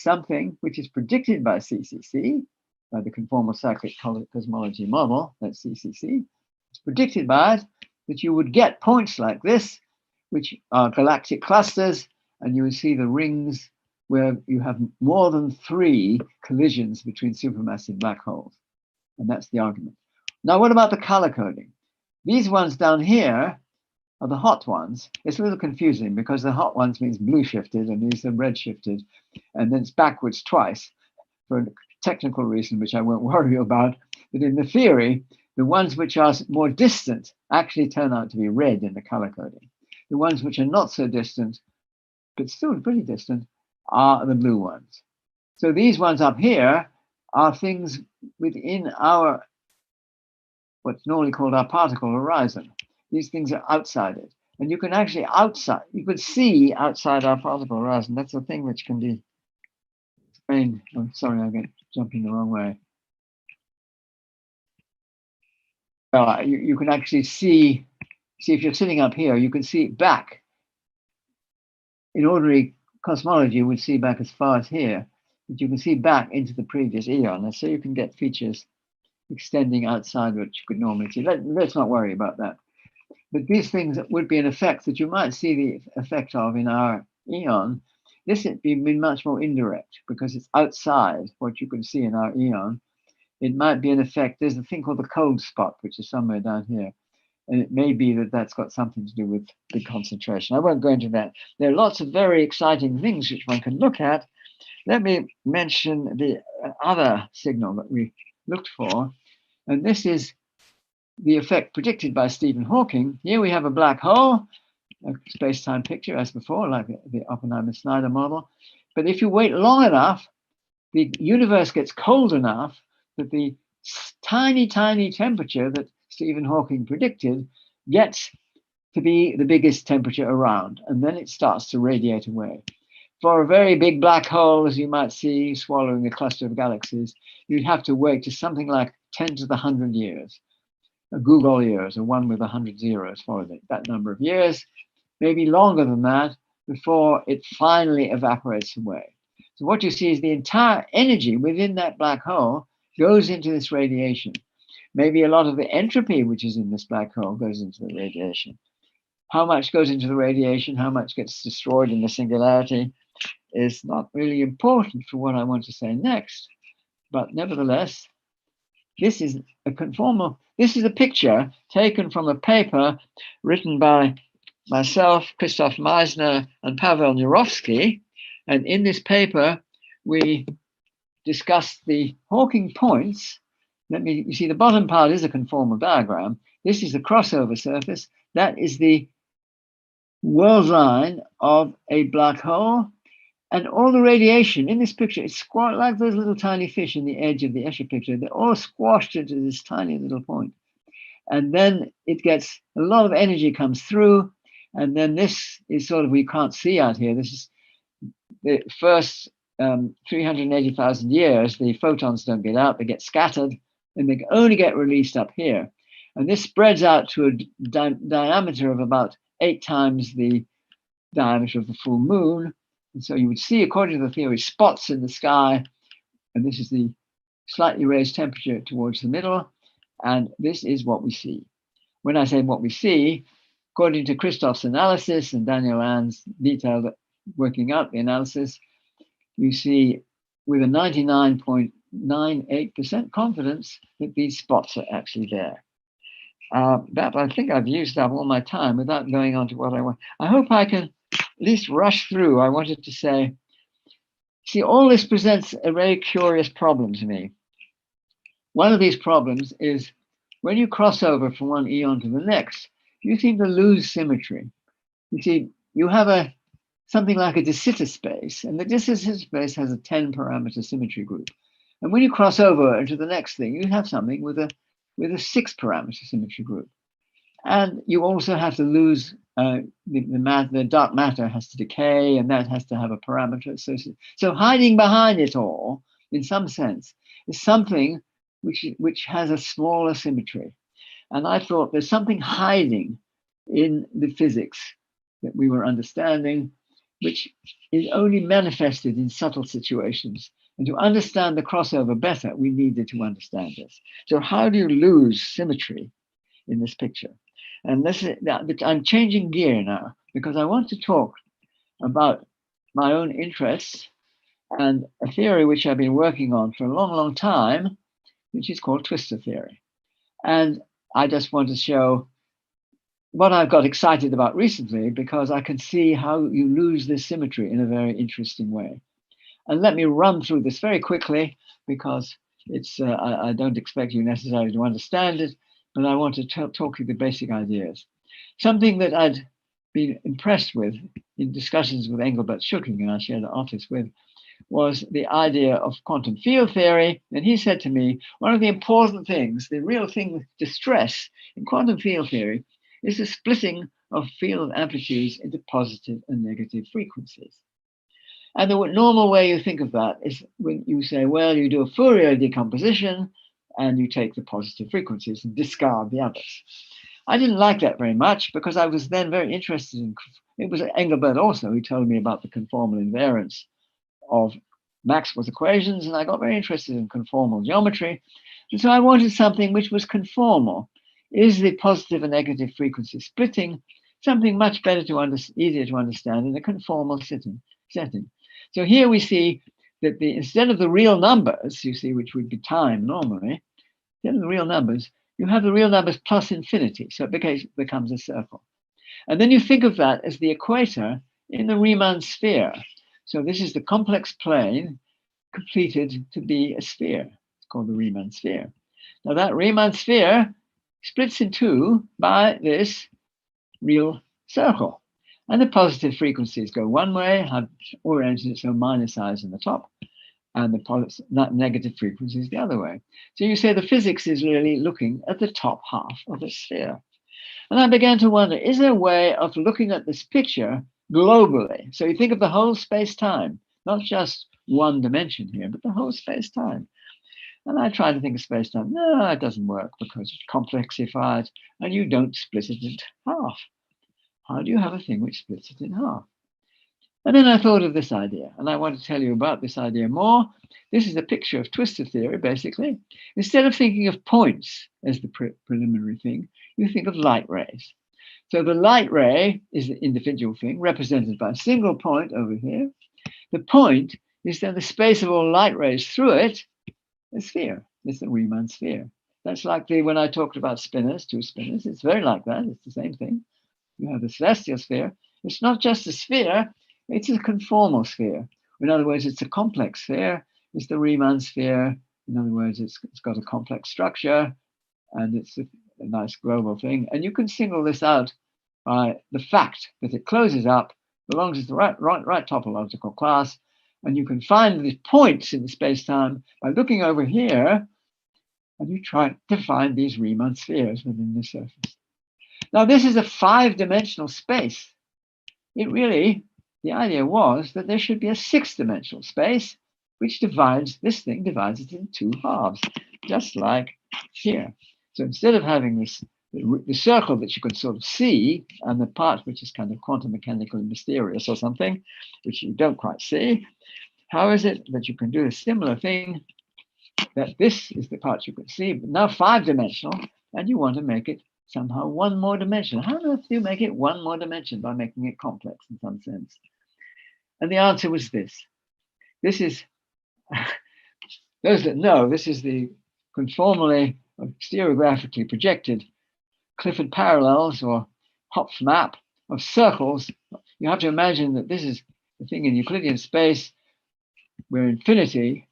something which is predicted by CCC, by the conformal cyclic cosmology model, that's CCC. It's predicted by it that you would get points like this, which are galactic clusters, and you would see the rings where you have more than three collisions between supermassive black holes. And that's the argument. Now, what about the color coding? These ones down here are the hot ones. It's a little confusing because the hot ones means blue shifted and these are red shifted. And then it's backwards twice for a technical reason, which I won't worry about. But in the theory, the ones which are more distant actually turn out to be red in the color coding. The ones which are not so distant, but still pretty distant, are the blue ones. So these ones up here are things within our, what's normally called our particle horizon. These things are outside it. And you can actually you could see outside our particle horizon. That's a thing which can be explained. I'm sorry, I'm jumping the wrong way. You can actually see if you're sitting up here, you can see back. In ordinary cosmology, you would see back as far as here, but you can see back into the previous eon. And so you can get features extending outside what you could normally see. Let's not worry about that. But these things would be an effect that you might see the effect of in our eon. This would be much more indirect because it's outside what you can see in our eon. It might be an effect. There's a thing called the cold spot, which is somewhere down here. And it may be that that's got something to do with big concentration. I won't go into that. There are lots of very exciting things which one can look at. Let me mention the other signal that we looked for. And this is the effect predicted by Stephen Hawking. Here we have a black hole, a space-time picture as before, like the Oppenheimer-Snyder model. But if you wait long enough, the universe gets cold enough that the tiny, tiny temperature that Stephen Hawking predicted gets to be the biggest temperature around, and then it starts to radiate away. For a very big black hole, as you might see, swallowing a cluster of galaxies, you'd have to wait to something like 10 to the 100 years, a googol years, or 1 with 100 zeros for that number of years, maybe longer than that, before it finally evaporates away. So what you see is the entire energy within that black hole goes into this radiation. Maybe a lot of the entropy which is in this black hole goes into the radiation. How much goes into the radiation, how much gets destroyed in the singularity is not really important for what I want to say next. But nevertheless, this is a conformal, this is a picture taken from a paper written by myself, Christoph Meissner, and Pavel Nurovsky. And in this paper, we discussed the Hawking points. You see the bottom part is a conformal diagram. This is the crossover surface. That is the world line of a black hole. And all the radiation in this picture, it's like those little tiny fish in the edge of the Escher picture. They're all squashed into this tiny little point. And then it gets, a lot of energy comes through. And then this is sort of, we can't see out here. This is the first 380,000 years, the photons don't get out, they get scattered, and they only get released up here. And this spreads out to a diameter of about 8 times the diameter of the full moon. And so you would see, according to the theory, spots in the sky. And this is the slightly raised temperature towards the middle. And this is what we see. When I say what we see, according to Christoph's analysis and Daniel Ann's detailed working out the analysis, you see with a 99.98% confidence that these spots are actually there. That I think I've used up all my time without going on to what I want. I hope I can at least rush through. I wanted to say, see, all this presents a very curious problem to me. One of these problems is when you cross over from one eon to the next, you seem to lose symmetry. You see, you have something like a de Sitter space, and the de Sitter space has a 10-parameter symmetry group. And when you cross over into the next thing, you have something with a 6-parameter symmetry group. And you also have to lose the dark matter has to decay, and that has to have a parameter associated. So hiding behind it all, in some sense, is something which has a smaller symmetry. And I thought there's something hiding in the physics that we were understanding, which is only manifested in subtle situations. And to understand the crossover better, we needed to understand this. So how do you lose symmetry in this picture? And I'm changing gear now because I want to talk about my own interests and a theory which I've been working on for a long, long time, which is called twistor theory. And I just want to show what I've got excited about recently, because I can see how you lose this symmetry in a very interesting way. And let me run through this very quickly, because it's I don't expect you necessarily to understand it, but I want to talk you the basic ideas. Something that I'd been impressed with in discussions with Engelbert Schucking, and I shared the office with, was the idea of quantum field theory. And he said to me, one of the important things, the real thing to stress in quantum field theory is the splitting of field amplitudes into positive and negative frequencies. And the normal way you think of that is when you say, well, you do a Fourier decomposition and you take the positive frequencies and discard the others. I didn't like that very much because I was then very interested in, it was Engelbert also who told me about the conformal invariance of Maxwell's equations, and I got very interested in conformal geometry. And so I wanted something which was conformal. Is the positive and negative frequency splitting something much better easier to understand in a conformal setting? So here we see that instead of the real numbers, you see, which would be time normally, instead of the real numbers, you have the real numbers plus infinity. So it becomes a circle. And then you think of that as the equator in the Riemann sphere. So this is the complex plane completed to be a sphere. It's called the Riemann sphere. Now that Riemann sphere splits in two by this real circle. And the positive frequencies go one way, have oriented its own minus eyes in the top, and the negative frequencies the other way. So you say the physics is really looking at the top half of the sphere. And I began to wonder, is there a way of looking at this picture globally? So you think of the whole space-time, not just one dimension here, but the whole space-time. And I tried to think of space-time. No, it doesn't work because it's complexified and you don't split it in half. How do you have a thing which splits it in half? And then I thought of this idea, and I want to tell you about this idea more. This is a picture of twistor theory, basically. Instead of thinking of points as the preliminary thing, you think of light rays. So the light ray is the individual thing represented by a single point over here. The point is then the space of all light rays through it, a sphere. It's the Riemann sphere. That's like when I talked about spinors, two spinors. It's very like that. It's the same thing. You have the celestial sphere. It's not just a sphere, it's a conformal sphere. In other words, it's a complex sphere. It's the Riemann sphere. In other words, it's got a complex structure and it's a nice global thing. And you can single this out by the fact that it closes up, belongs to the right topological class, and you can find the points in the space-time by looking over here, and you try to find these Riemann spheres within the surface. Now, this is a 5-dimensional space. The idea was that there should be a 6-dimensional space, which divides it in two halves, just like here. So instead of having the circle that you can sort of see, and the part which is kind of quantum mechanically mysterious or something, which you don't quite see, how is it that you can do a similar thing, that this is the part you can see, but now 5-dimensional, and you want to make it somehow one more dimension? How on earth do you make it one more dimension by making it complex in some sense? And the answer was this. This is, those that know, this is the conformally or stereographically projected Clifford parallels or Hopf map of circles. You have to imagine that this is the thing in Euclidean space where infinity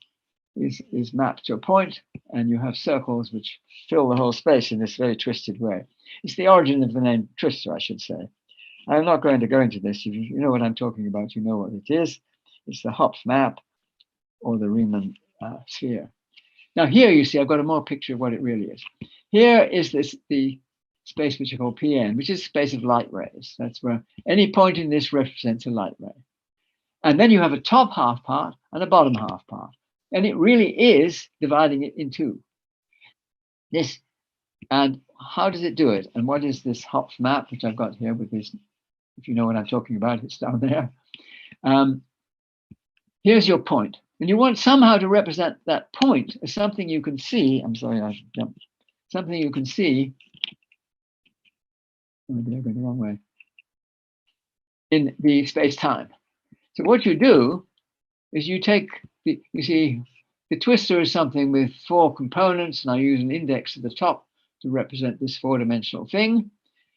is mapped to a point, and you have circles which fill the whole space in this very twisted way. It's the origin of the name twistor, I should say. I'm not going to go into this. If you know what I'm talking about, you know what it is. It's the Hopf map or the Riemann sphere. Now here you see, I've got a more picture of what it really is. Here is the space which I call Pn, which is a space of light rays. That's where any point in this represents a light ray. And then you have a top half part and a bottom half part. And it really is dividing it in two. And how does it do it? And what is this Hopf map, which I've got here with this, if you know what I'm talking about, it's down there. Here's your point. And you want somehow to represent that point as something you can see. I'm sorry, I jumped. Something you can see. Maybe I go the wrong way. In the space-time. So what you do is you take you see, the twistor is something with 4 components, and I use an index at the top to represent this 4-dimensional thing.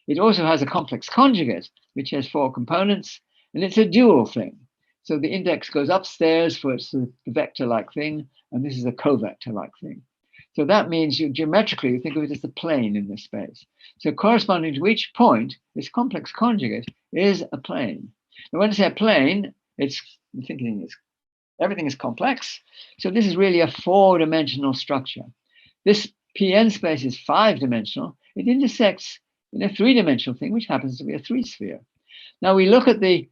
It also has a complex conjugate, which has 4 components, and it's a dual thing. So the index goes upstairs for it's the vector-like thing, and this is a covector-like thing. So that means you geometrically you think of it as the plane in this space. So corresponding to each point, this complex conjugate is a plane. Now when I say a plane, everything is complex. So this is really a 4-dimensional structure. This Pn space is 5-dimensional. It intersects in a 3-dimensional thing, which happens to be a 3-sphere. Now we look at the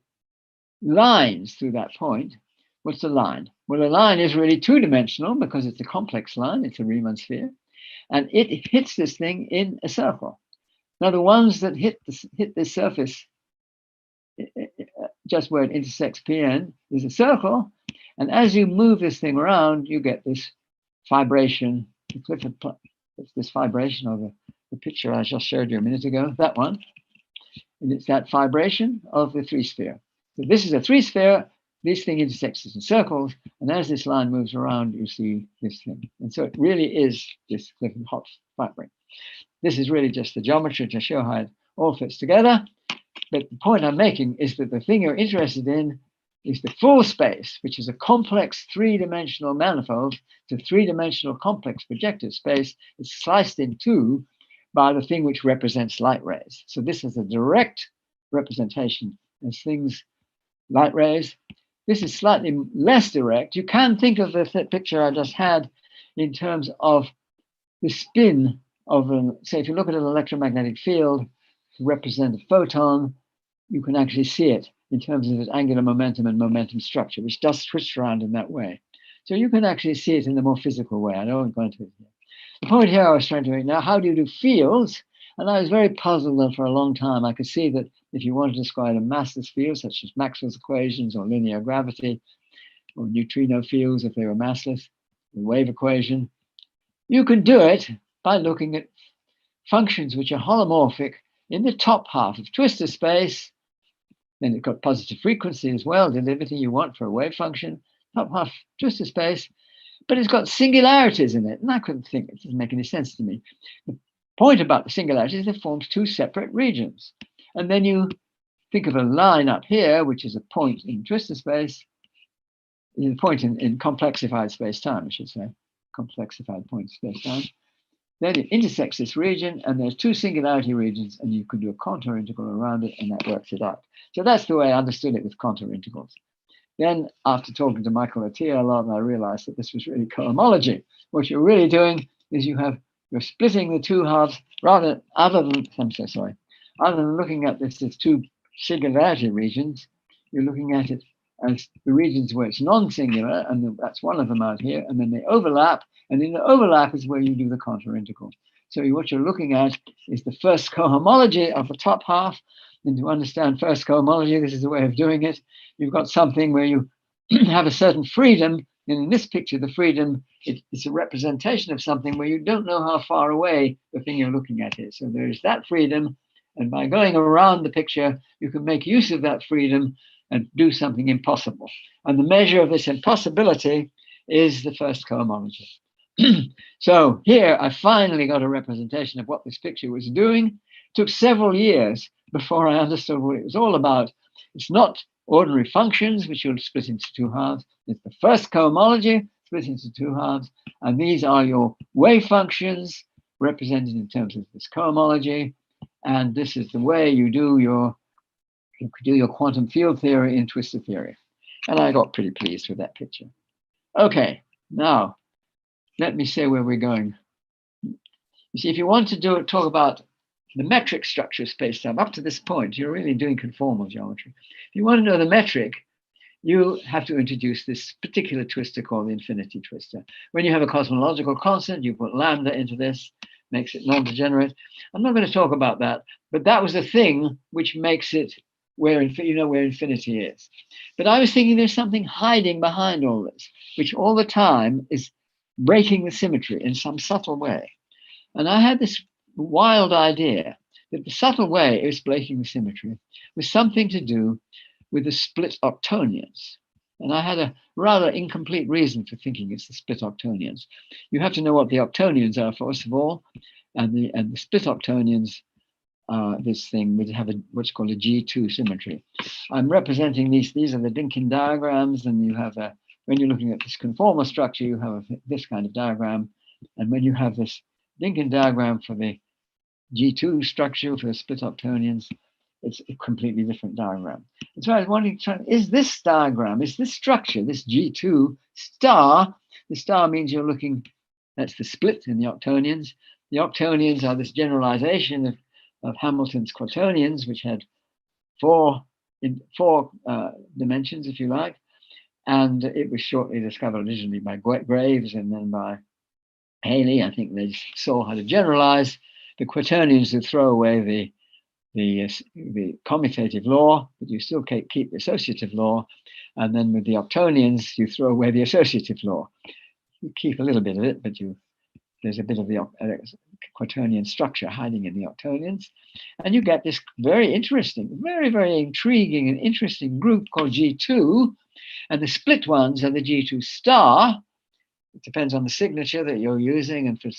lines through that point. What's a line? Well, a line is really 2-dimensional because it's a complex line. It's a Riemann sphere. And it hits this thing in a circle. Now the ones that hit the surface just where it intersects Pn is a circle. And as you move this thing around, you get this vibration. It's this vibration of the picture I just showed you a minute ago, that one. And it's that vibration of the 3-sphere. So this is a 3-sphere. This thing intersects in circles. And as this line moves around, you see this thing. And so it really is this Clifford Hopf vibration. This is really just the geometry to show how it all fits together. But the point I'm making is that the thing you're interested in is the full space, which is a complex 3-dimensional manifold. It's a 3-dimensional complex projective space. It's sliced in two by the thing which represents light rays. So this is a direct representation as things, light rays. This is slightly less direct. You can think of the picture I just had in terms of the spin of, say, if you look at an electromagnetic field to represent a photon, you can actually see it in terms of its angular momentum and momentum structure, which does twist around in that way. So you can actually see it in a more physical way. I don't go into it here. The point here I was trying to make now, how do you do fields? And I was very puzzled that for a long time. I could see that if you wanted to describe a massless field, such as Maxwell's equations or linear gravity, or neutrino fields if they were massless, the wave equation, you can do it by looking at functions which are holomorphic in the top half of twistor space. Then it's got positive frequency as well, did everything you want for a wave function, top half twistor space, but it's got singularities in it. And I couldn't think, it doesn't make any sense to me. The point about the singularities is it forms two separate regions. And then you think of a line up here, which is a point in twistor space, a point in complexified space-time, I should say, complexified point space-time. Then it intersects this region, and there's two singularity regions, and you can do a contour integral around it, and that works it out. So that's the way I understood it with contour integrals. Then, after talking to Michael Attia a lot, I realized that this was really cohomology. What you're really doing is you're splitting the two halves, other than looking at this as two singularity regions, you're looking at it as the regions where it's non-singular, and that's one of them out here, and then they overlap, and in the overlap is where you do the contour integral. So what you're looking at is the first cohomology of the top half, and to understand first cohomology, this is the way of doing it. You've got something where you have a certain freedom, and in this picture, the freedom, it's a representation of something where you don't know how far away the thing you're looking at is. So there is that freedom, and by going around the picture, you can make use of that freedom and do something impossible. And the measure of this impossibility is the first cohomology. So here I finally got a representation of what this picture was doing. It took several years before I understood what it was all about. It's not ordinary functions, which you'll split into two halves. It's the first cohomology split into two halves. And these are your wave functions represented in terms of this cohomology. And this is the way you do your quantum field theory in twistor theory. And I got pretty pleased with that picture. Okay, now let me say where we're going. You see, if you want to talk about the metric structure of space-time, up to this point, you're really doing conformal geometry. If you want to know the metric, you have to introduce this particular twistor called the infinity twistor. When you have a cosmological constant, you put lambda into this, makes it non-degenerate. I'm not going to talk about that, but that was the thing which makes it where infinity is. But I was thinking there's something hiding behind all this, which all the time is breaking the symmetry in some subtle way. And I had this wild idea that the subtle way it was breaking the symmetry was something to do with the split octonions. And I had a rather incomplete reason for thinking it's the split octonions. You have to know what the octonions are, first of all, and the split octonions this thing would have what's called a G2 symmetry. I'm representing these are the Dynkin diagrams, and you have when you're looking at this conformal structure, you have this kind of diagram. And when you have this Dynkin diagram for the G2 structure for the split octonions, it's a completely different diagram. And so I was wondering, is this diagram, is this structure, this G2 star, the star means you're looking, that's the split in the octonions. The octonions are this generalization of Hamilton's quaternions, which had four dimensions, if you like. And it was shortly discovered originally by Graves and then by Haley. I think they saw how to generalize the quaternions to throw away the commutative law, but you still keep the associative law. And then with the octonions, you throw away the associative law. You keep a little bit of it, but there's a bit of the quaternion structure hiding in the octonions. And you get this very interesting, very, very intriguing and interesting group called G2. And the split ones are the G2 star. It depends on the signature that you're using. And for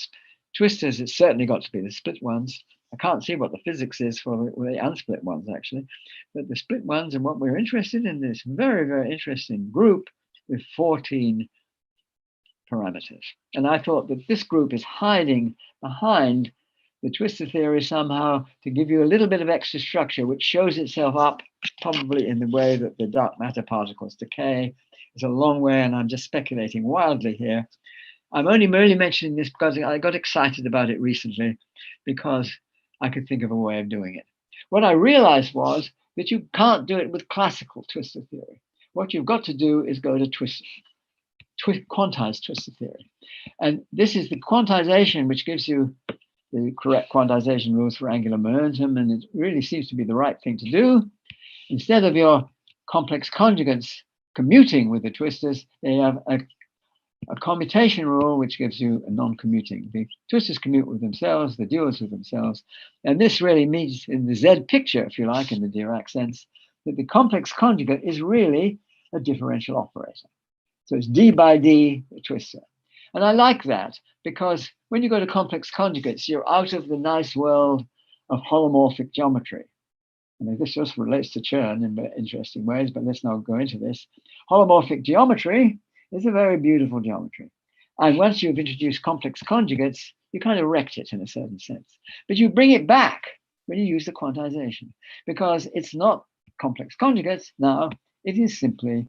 twistors, it's certainly got to be the split ones. I can't see what the physics is for the unsplit ones, actually. But the split ones, and what we're interested in, this very, very interesting group with 14 parameters. And I thought that this group is hiding behind the twistor theory somehow to give you a little bit of extra structure, which shows itself up probably in the way that the dark matter particles decay. It's a long way, and I'm just speculating wildly here. I'm only merely mentioning this because I got excited about it recently because I could think of a way of doing it. What I realized was that you can't do it with classical twistor theory. What you've got to do is go to quantized twistor theory. And this is the quantization which gives you the correct quantization rules for angular momentum, and it really seems to be the right thing to do. Instead of your complex conjugates commuting with the twistors, they have a commutation rule which gives you a non-commuting. The twistors commute with themselves, the duals with themselves, and this really means in the Z picture, if you like, in the Dirac sense, that the complex conjugate is really a differential operator. So it's d by d twistor. And I like that because when you go to complex conjugates, you're out of the nice world of holomorphic geometry. I mean, this just relates to Chern in interesting ways, but let's not go into this. Holomorphic geometry is a very beautiful geometry. And once you've introduced complex conjugates, you kind of wrecked it in a certain sense. But you bring it back when you use the quantization, because it's not complex conjugates now, it is simply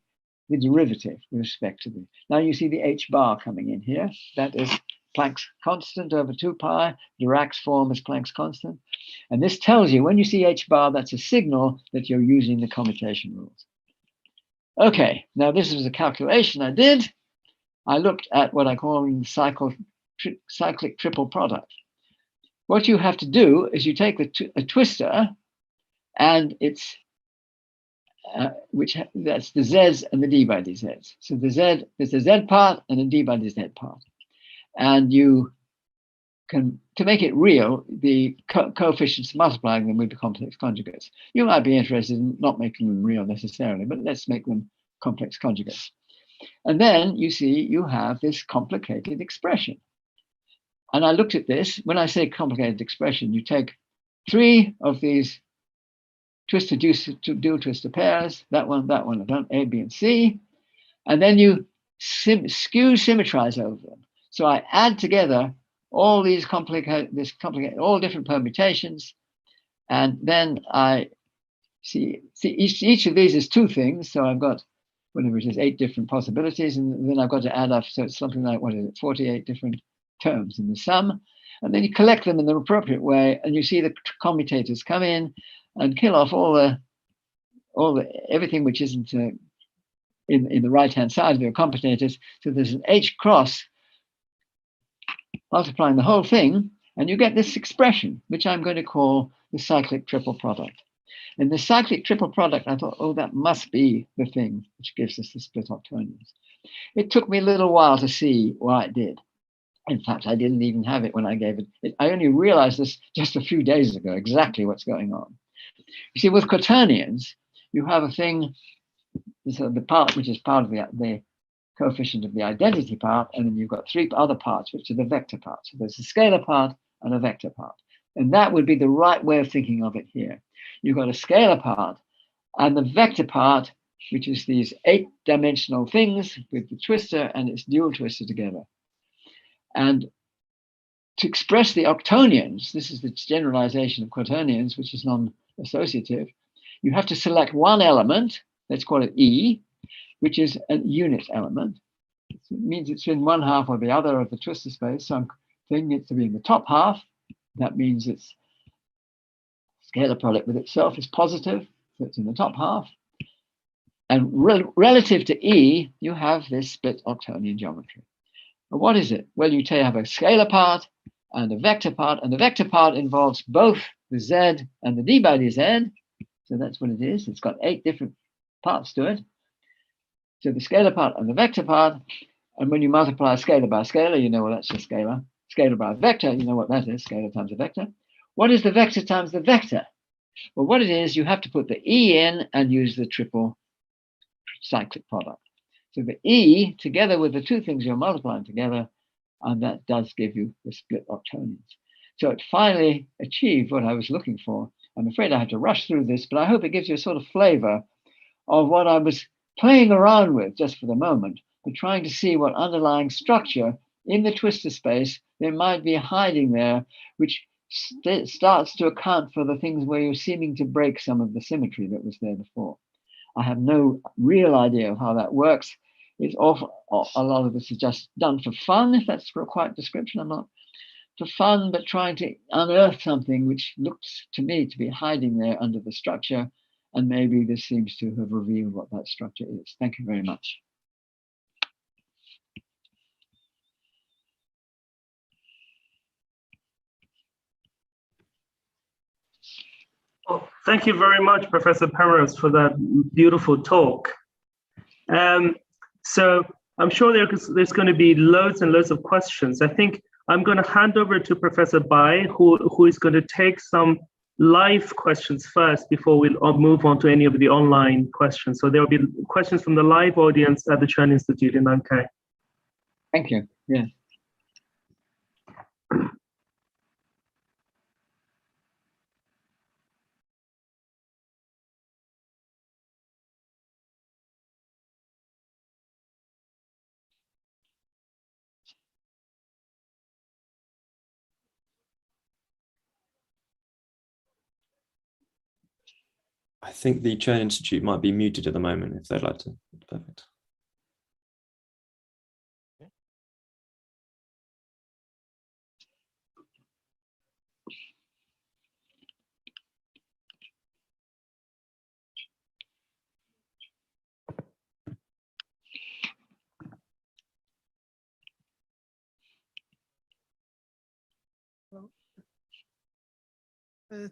the derivative with respect to the. Now you see the h bar coming in here. That is Planck's constant over 2 pi. Dirac's form is Planck's constant. And this tells you when you see h bar, that's a signal that you're using the commutation rules. Okay, now this is a calculation I did. I looked at what I call the cyclic triple product. What you have to do is you take a twistor and it's that's the z's and the d by dz's. So there's a z part and a d by dz part. And you can, to make it real, the coefficients multiplying them with the complex conjugates. You might be interested in not making them real necessarily, but let's make them complex conjugates. And then you see you have this complicated expression. And I looked at this. When I say complicated expression, you take 3 of these twistor dual twistor pairs, that one, A, B, and C, and then you skew symmetrize over them. So I add together all these all different permutations, and then I see each of these is 2 things. So I've got whatever it is, 8 different possibilities, and then I've got to add up. So it's something like 48 different terms in the sum, and then you collect them in the appropriate way, and you see the commutators come in and kill off all the everything which isn't in the right-hand side of your commutators. So there's an H cross multiplying the whole thing, and you get this expression, which I'm going to call the cyclic triple product. And the cyclic triple product, I thought, oh, that must be the thing which gives us the split octonions. It took me a little while to see why it did. In fact, I didn't even have it when I gave it. I only realized this just a few days ago, exactly what's going on. You see, with quaternions, you have a thing, so the part which is part of the coefficient of the identity part, and then you've got 3 other parts, which are the vector parts. So there's a scalar part and a vector part. And that would be the right way of thinking of it here. You've got a scalar part and the vector part, which is these 8-dimensional things with the twistor and its dual twistor together. And to express the octonions, this is the generalization of quaternions, which is non-associative, you have to select one element, let's call it E, which is a unit element. It means it's in one half or the other of the twistor space. So I'm thinking it to be in the top half. That means its scalar product with itself is positive, so it's in the top half. And relative to E, you have this split octonion geometry. And what is it? Well, you have a scalar part and a vector part, and the vector part involves both the Z and the d by dz. So that's what it is. It's got 8 different parts to it. So the scalar part and the vector part, and when you multiply scalar by scalar, you know, well, that's just scalar. Scalar by vector, you know what that is, scalar times a vector. What is the vector times the vector? Well, what it is, you have to put the E in and use the triple cyclic product. So the E, together with the 2 things you're multiplying together, and that does give you the split octonions. So it finally achieved what I was looking for. I'm afraid I had to rush through this, but I hope it gives you a sort of flavor of what I was playing around with just for the moment, but trying to see what underlying structure in the twistor space there might be hiding there, which starts to account for the things where you're seeming to break some of the symmetry that was there before. I have no real idea of how that works. It's awful. A lot of this is just done for fun, if that's the right description. I'm not for fun, but trying to unearth something which looks to me to be hiding there under the structure. And maybe this seems to have revealed what that structure is. Thank you very much. Well, thank you very much, Professor Penrose, for that beautiful talk. So I'm sure there's going to be loads and loads of questions. I think I'm going to hand over to Professor Bai, who is going to take some live questions first before we move on to any of the online questions. So there will be questions from the live audience at the Chern Institute in Nankai. Thank you. Yeah. I think the Chern Institute might be muted at the moment if they'd like to. Perfect.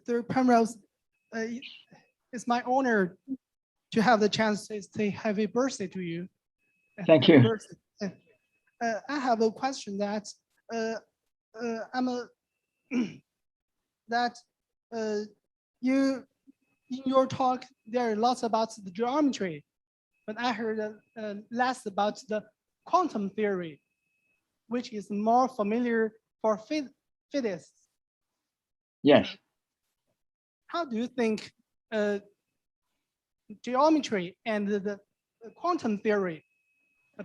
Through Penrose, it's my honor to have the chance to say happy birthday to you. Thank Happy you. birthday. I have a question that you in your talk there are lots about the geometry, but I heard less about the quantum theory, which is more familiar for physicists. Yes. How do you think geometry and the quantum theory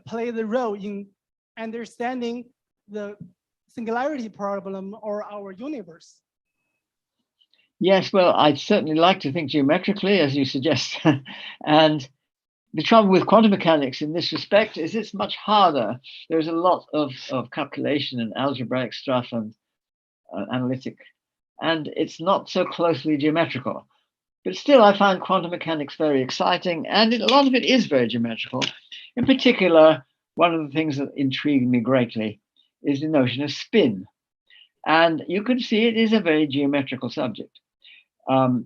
play the role in understanding the singularity problem or our universe? Yes, well, I'd certainly like to think geometrically, as you suggest. And the trouble with quantum mechanics in this respect is it's much harder. There's a lot of calculation and algebraic stuff and analytic, and it's not so closely geometrical. But still, I find quantum mechanics very exciting, and a lot of it is very geometrical. In particular, one of the things that intrigued me greatly is the notion of spin. And you can see it is a very geometrical subject. A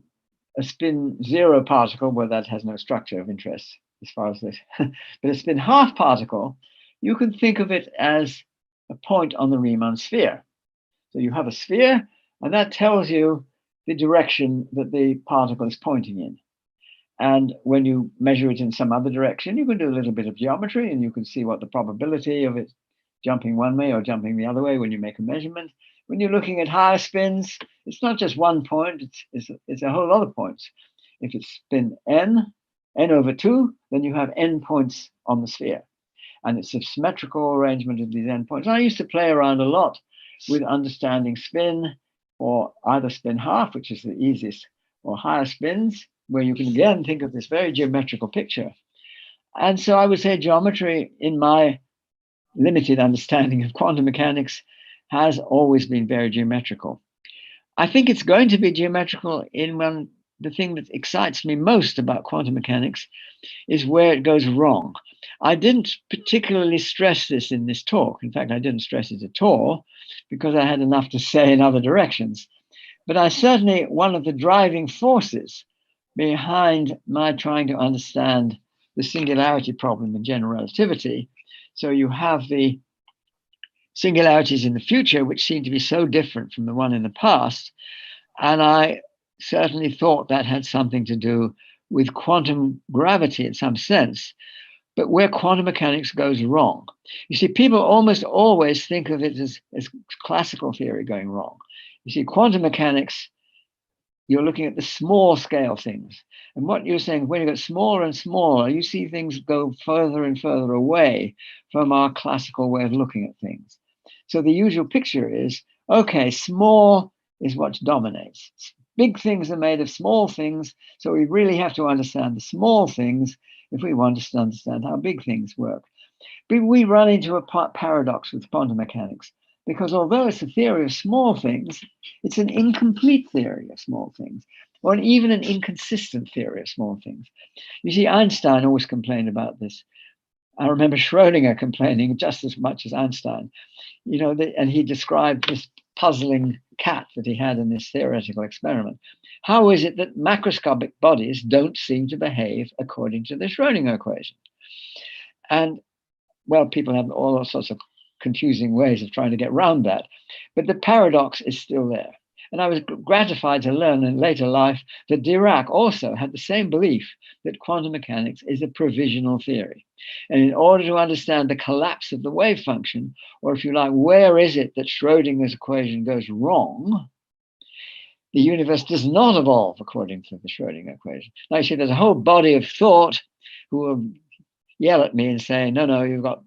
spin zero particle, well, that has no structure of interest as far as this, but a spin half particle, you can think of it as a point on the Riemann sphere. So you have a sphere, and that tells you the direction that the particle is pointing in. And when you measure it in some other direction, you can do a little bit of geometry, and you can see what the probability of it jumping one way or jumping the other way when you make a measurement. When you're looking at higher spins, it's not just one point, it's a whole lot of points. If it's spin n over 2, then you have n points on the sphere. And it's a symmetrical arrangement of these n points. And I used to play around a lot with understanding spin, or either spin half, which is the easiest, or higher spins, where you can again think of this very geometrical picture. And so I would say geometry, in my limited understanding of quantum mechanics, has always been very geometrical. I think it's going to be geometrical in the thing that excites me most about quantum mechanics is where it goes wrong. I didn't particularly stress this in this talk. In fact, I didn't stress it at all because I had enough to say in other directions. But I certainly, one of the driving forces behind my trying to understand the singularity problem in general relativity. So you have the singularities in the future, which seem to be so different from the one in the past. And I certainly thought that had something to do with quantum gravity in some sense, but where quantum mechanics goes wrong. You see, people almost always think of it as classical theory going wrong. You see, quantum mechanics, you're looking at the small scale things. And what you're saying, when you get smaller and smaller, you see things go further and further away from our classical way of looking at things. So the usual picture is, okay, small is what dominates. Big things are made of small things, so we really have to understand the small things if we want to understand how big things work. But we run into a paradox with quantum mechanics, because although it's a theory of small things, it's an incomplete theory of small things, or even an inconsistent theory of small things. You see, Einstein always complained about this. I remember Schrödinger complaining just as much as Einstein, and he described this puzzling cat that he had in this theoretical experiment. How is it that macroscopic bodies don't seem to behave according to the Schrödinger equation? And well, people have all sorts of confusing ways of trying to get around that, but the paradox is still there. And I was gratified to learn in later life that Dirac also had the same belief that quantum mechanics is a provisional theory. And in order to understand the collapse of the wave function, or if you like, where is it that Schrödinger's equation goes wrong, the universe does not evolve according to the Schrödinger equation. Now, you see, there's a whole body of thought who will yell at me and say, no,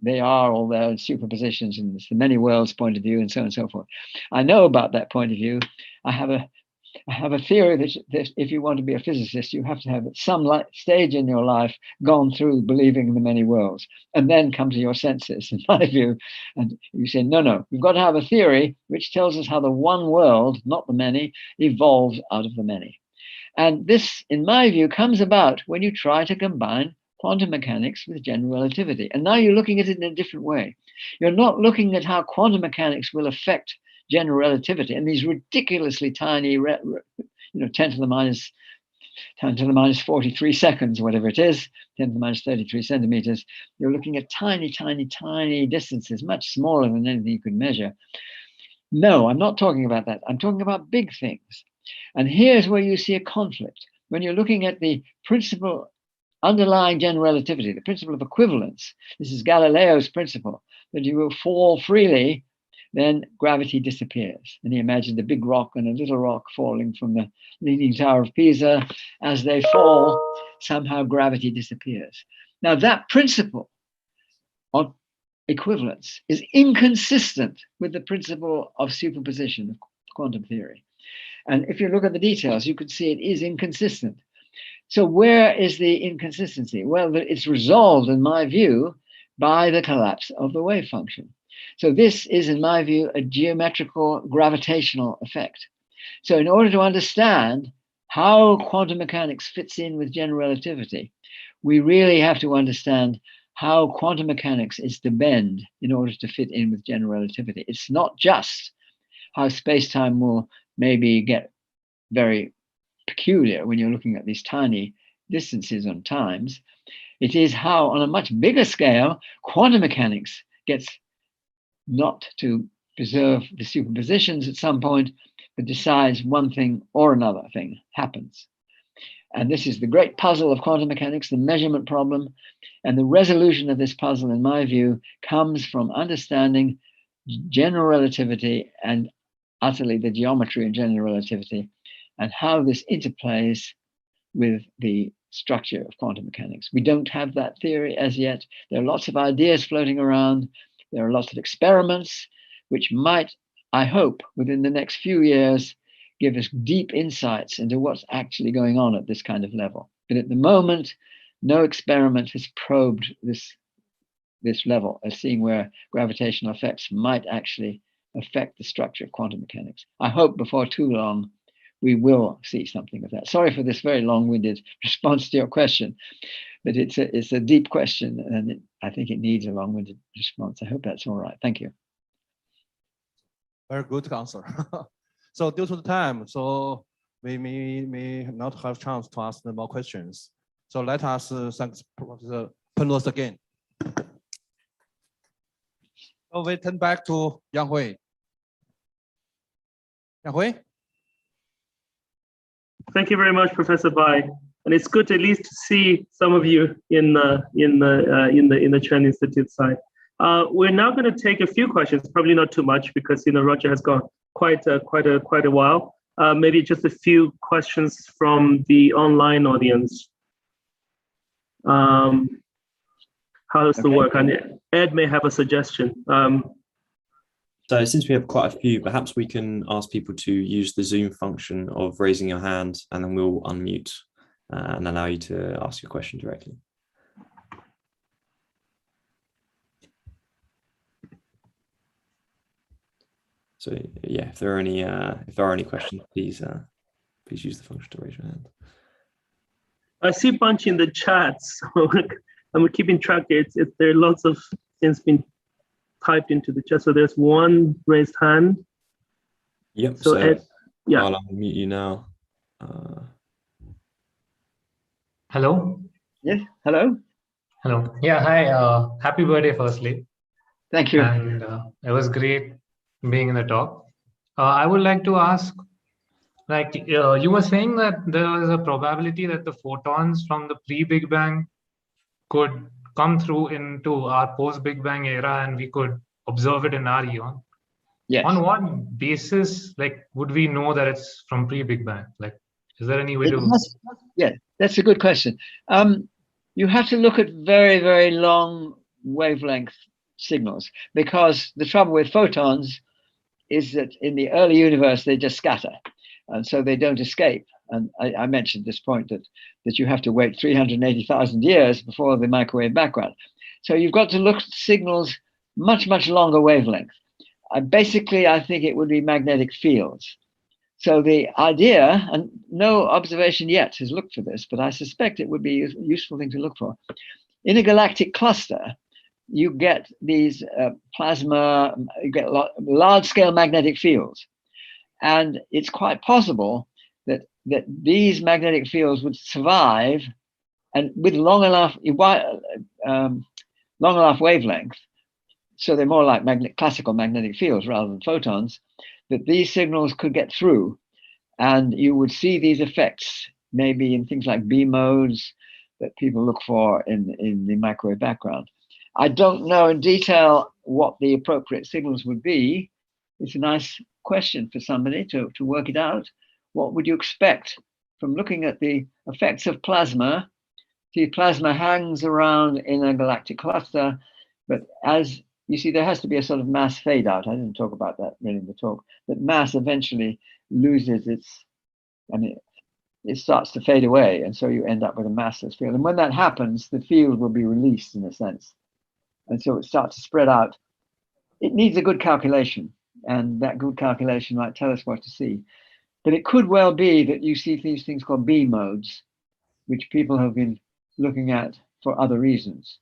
they are all there in superpositions, and it's the many worlds point of view, and so on and so forth. I know about that point of view. I have a theory that if you want to be a physicist, you have to have at some stage in your life gone through believing in the many worlds, and then come to your senses, in my view. And you say, no, we've got to have a theory which tells us how the one world, not the many, evolves out of the many. And this, in my view, comes about when you try to combine quantum mechanics with general relativity. And now you're looking at it in a different way. You're not looking at how quantum mechanics will affect general relativity and these ridiculously tiny, 10 to the minus 43 seconds, whatever it is, 10 to the minus 33 centimeters. You're looking at tiny, tiny, tiny distances, much smaller than anything you could measure. No, I'm not talking about that. I'm talking about big things. And here's where you see a conflict. When you're looking at the principle underlying general relativity, the principle of equivalence, this is Galileo's principle, that you will fall freely, then gravity disappears. And he imagined a big rock and a little rock falling from the Leaning Tower of Pisa. As they fall, somehow gravity disappears. Now, that principle of equivalence is inconsistent with the principle of superposition of quantum theory. And if you look at the details, you can see it is inconsistent. So where is the inconsistency? Well, it's resolved, in my view, by the collapse of the wave function. So this is, in my view, a geometrical gravitational effect. So in order to understand how quantum mechanics fits in with general relativity, we really have to understand how quantum mechanics is to bend in order to fit in with general relativity. It's not just how space-time will maybe get very peculiar when you're looking at these tiny distances on times. It is how, on a much bigger scale, quantum mechanics gets not to preserve the superpositions at some point, but decides one thing or another thing happens. And this is the great puzzle of quantum mechanics, the measurement problem. And the resolution of this puzzle, in my view, comes from understanding general relativity and utterly the geometry of general relativity, and how this interplays with the structure of quantum mechanics. We don't have that theory as yet. There are lots of ideas floating around. There are lots of experiments which might, I hope, within the next few years, give us deep insights into what's actually going on at this kind of level. But at the moment, no experiment has probed this level of seeing where gravitational effects might actually affect the structure of quantum mechanics. I hope before too long, we will see something of that. Sorry for this very long-winded response to your question, but it's a deep question, and I think it needs a long-winded response. I hope that's all right. Thank you. Very good answer. So due to the time, so we may not have chance to ask more questions. So let us thank Professor Penrose again. So we turn back to Yang Hui. Yang Hui? Thank you very much, Professor Bai, and it's good to at least see some of you in the Chern Institute side. We're now going to take a few questions, probably not too much, because Roger has gone quite a while. Maybe just a few questions from the online audience. How does it work? And Ed may have a suggestion. So since we have quite a few, perhaps we can ask people to use the Zoom function of raising your hand, and then we'll unmute and allow you to ask your question directly. So yeah, if there are any questions, please use the function to raise your hand. I see a bunch in the chat, so I'm keeping track. There are lots of things being typed into the chat. So there's one raised hand. Yep. So Ed, yeah. I'll unmute you now. Hello. Yes, hello. Hello. Yeah, hi. Happy birthday, firstly. Thank you. And it was great being in the talk. I would like to ask, like, you were saying that there is a probability that the photons from the pre-Big Bang could come through into our post-Big Bang era, and we could observe it in our eon. Yes. On what basis, like, would we know that it's from pre-Big Bang? Like, is there any way to? Yeah, that's a good question. You have to look at very, very long wavelength signals, because the trouble with photons is that in the early universe, they just scatter, and so they don't escape. And I mentioned this point that you have to wait 380,000 years before the microwave background. So you've got to look at signals much, much longer wavelength. Basically, I think it would be magnetic fields. So the idea, and no observation yet has looked for this, but I suspect it would be a useful thing to look for. In a galactic cluster, you get these plasma, you get large-scale magnetic fields. And it's quite possible that these magnetic fields would survive, and with long enough wavelength, so they're more like classical magnetic fields rather than photons, that these signals could get through, and you would see these effects maybe in things like B modes that people look for in the microwave background. I don't know in detail what the appropriate signals would be. It's a nice question for somebody to work it out. What would you expect from looking at the effects of plasma? See, plasma hangs around in a galactic cluster, but as you see, there has to be a sort of mass fade out. I didn't talk about that really in the talk, but mass eventually loses it starts to fade away, and so you end up with a massless field. And when that happens, the field will be released in a sense. And so it starts to spread out. It needs a good calculation, and that good calculation might tell us what to see. But it could well be that you see these things called B modes, which people have been looking at for other reasons.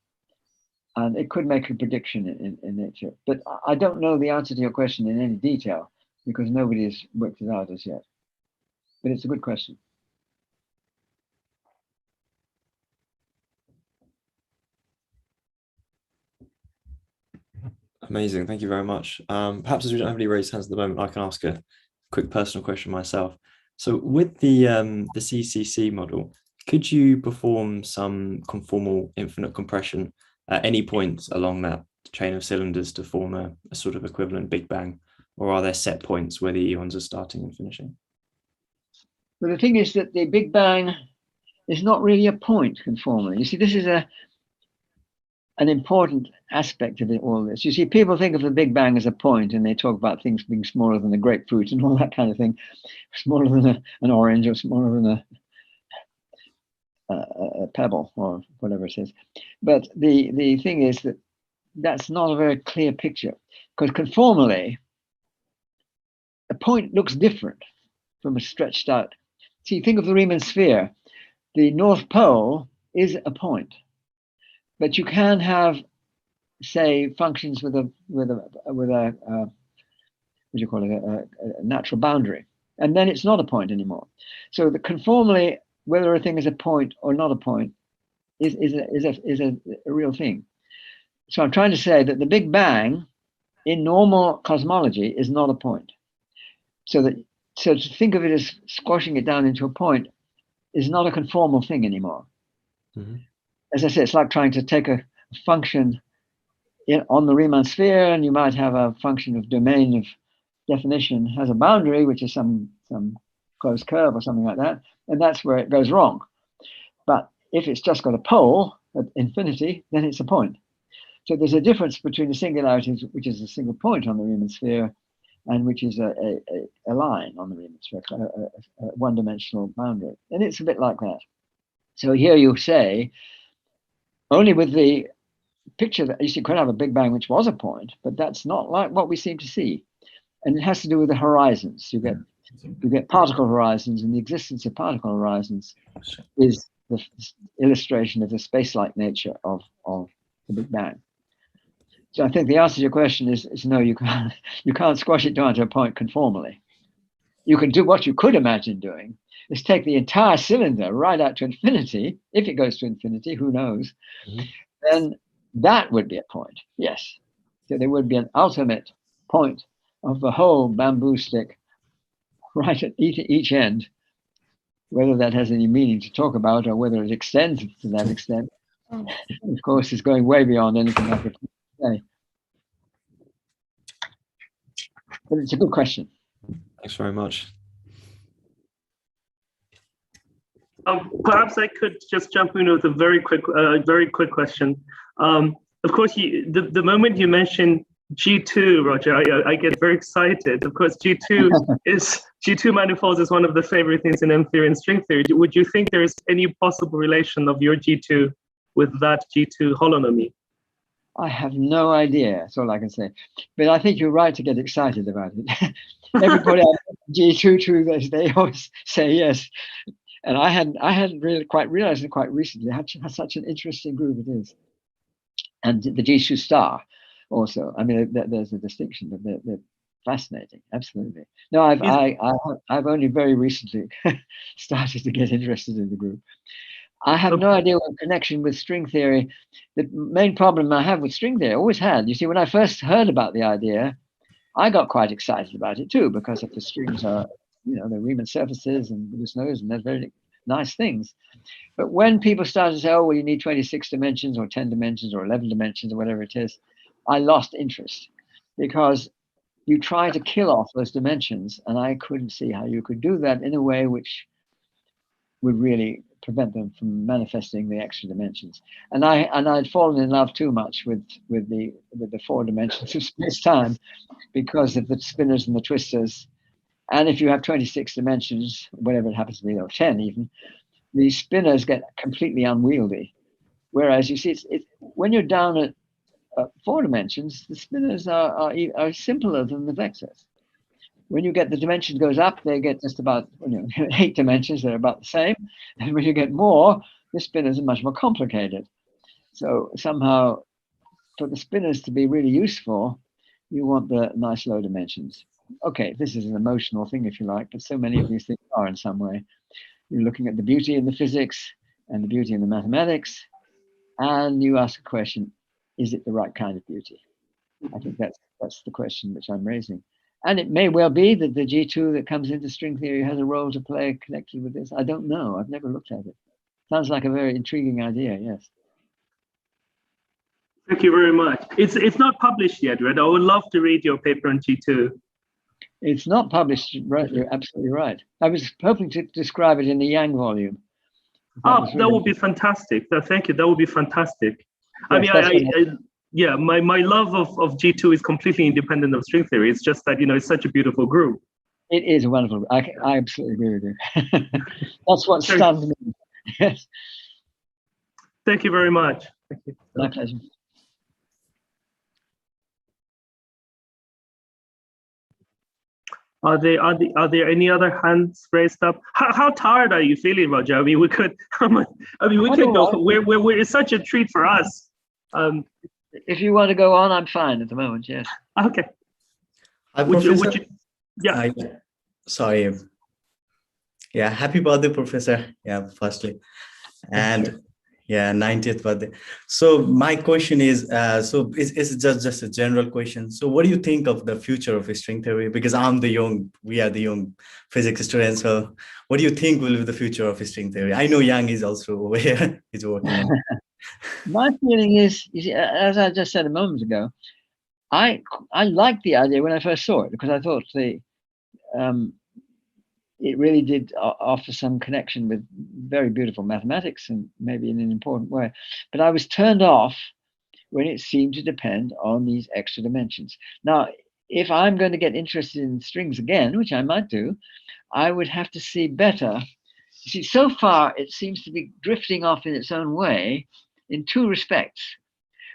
And it could make a prediction in nature. But I don't know the answer to your question in any detail, because nobody has worked it out as yet. But it's a good question. Amazing, thank you very much. Perhaps as we don't have any raised hands at the moment, I can ask a quick personal question myself. So with the CCC model, could you perform some conformal infinite compression at any point along that chain of cylinders to form a sort of equivalent Big Bang, or are there set points where the eons are starting and finishing? Well, the thing is that the Big Bang is not really a point conformally. You see, this is an important aspect of all this. You see, people think of the Big Bang as a point, and they talk about things being smaller than a grapefruit and all that kind of thing, smaller than an orange or smaller than a pebble or whatever it is. But the thing is that that's not a very clear picture, because conformally, a point looks different from a stretched out. See, think of the Riemann sphere. The North Pole is a point, but you can have, say, functions with a what do you call it, a natural boundary, and then it's not a point anymore. So the conformally, whether a thing is a point or not a point, is a real thing. So I'm trying to say that the Big Bang in normal cosmology is not a point. So to think of it as squashing it down into a point is not a conformal thing anymore. Mm-hmm. As I said, it's like trying to take a function on the Riemann sphere, and you might have a function of domain of definition has a boundary, which is some closed curve or something like that, and that's where it goes wrong. But if it's just got a pole at infinity, then it's a point. So there's a difference between a singularity, which is a single point on the Riemann sphere, and which is a line on the Riemann sphere, a one-dimensional boundary. And it's a bit like that. So here you say, only with the picture that you could have a Big Bang, which was a point, but that's not like what we seem to see. And it has to do with the horizons. You get particle horizons, and the existence of particle horizons is the illustration of the space-like nature of the Big Bang. So I think the answer to your question is no, you can't squash it down to a point conformally. You can do what you could imagine doing, is take the entire cylinder right out to infinity. If it goes to infinity, who knows? Then that would be a point, yes. So there would be an ultimate point of the whole bamboo stick right at each end. Whether that has any meaning to talk about or whether it extends to that extent, of course, is going way beyond anything I could say. But it's a good question. Thanks very much. Perhaps I could just jump in with a very quick question. Of course, the moment you mention G2, Roger, I get very excited. Of course, G2 manifolds is one of the favorite things in M theory and string theory. Would you think there is any possible relation of your G2 with that G2 holonomy? I have no idea. That's all I can say. But I think you're right to get excited about it. Everybody G2, they always say yes. And I hadn't really quite realized it quite recently how such an interesting group it is. And the G2 star also. I mean, there's a distinction, but they're fascinating. Absolutely. No, I've only very recently started to get interested in the group. I have no idea what connection with string theory. The main problem I have with string theory, I always had. You see, when I first heard about the idea, I got quite excited about it too, because if the strings are, the Riemann surfaces and goodness knows, and they're very nice things. But when people started to say, oh, well, you need 26 dimensions or 10 dimensions or 11 dimensions or whatever it is, I lost interest, because you try to kill off those dimensions, and I couldn't see how you could do that in a way which would really prevent them from manifesting the extra dimensions. And I'd fallen in love too much with the 4 dimensions of space-time because of the spinners and the twisters. And if you have 26 dimensions, whatever it happens to be, or 10 even, the spinners get completely unwieldy. Whereas you see, when you're down at 4 dimensions, the spinners are simpler than the vectors. When you get the dimension goes up, they get just about 8 dimensions, they're about the same. And when you get more, the spinners are much more complicated. So somehow, for the spinners to be really useful, you want the nice low dimensions. Okay, this is an emotional thing, if you like, but so many of these things are in some way. You're looking at the beauty in the physics and the beauty in the mathematics, and you ask a question, is it the right kind of beauty? I think that's the question which I'm raising. And it may well be that the G2 that comes into string theory has a role to play connected with this. I don't know. I've never looked at it. Sounds like a very intriguing idea, yes. Thank you very much. It's not published yet, right? I would love to read your paper on G2. It's not published, right? You're absolutely right. I was hoping to describe it in the Yang volume. That would be fantastic. Thank you. That would be fantastic. Yes, I mean, yeah, my love of G2 is completely independent of string theory. It's just that, it's such a beautiful group. It is wonderful. I absolutely agree with you. That's what stunned me. Yes. Thank you very much. Thank you. My pleasure. Are there any other hands raised up? How tired are you feeling, Roger? I mean, we could go. It's such a treat for us. If you want to go on, I'm fine at the moment. Yes. Okay. Yeah. Sorry. Yeah. Happy birthday, Professor. Yeah. Firstly, and yeah, 90th birthday. So my question is, it's just a general question. So what do you think of the future of string theory? Because we are the young physics students. So what do you think will be the future of string theory? I know Yang is also over here. He's working on it. My feeling is, you see, as I just said a moment ago, I liked the idea when I first saw it, because I thought it really did offer some connection with very beautiful mathematics, and maybe in an important way. But I was turned off when it seemed to depend on these extra dimensions. Now, if I'm going to get interested in strings again, which I might do, I would have to see better. You see, so far it seems to be drifting off in its own way in two respects.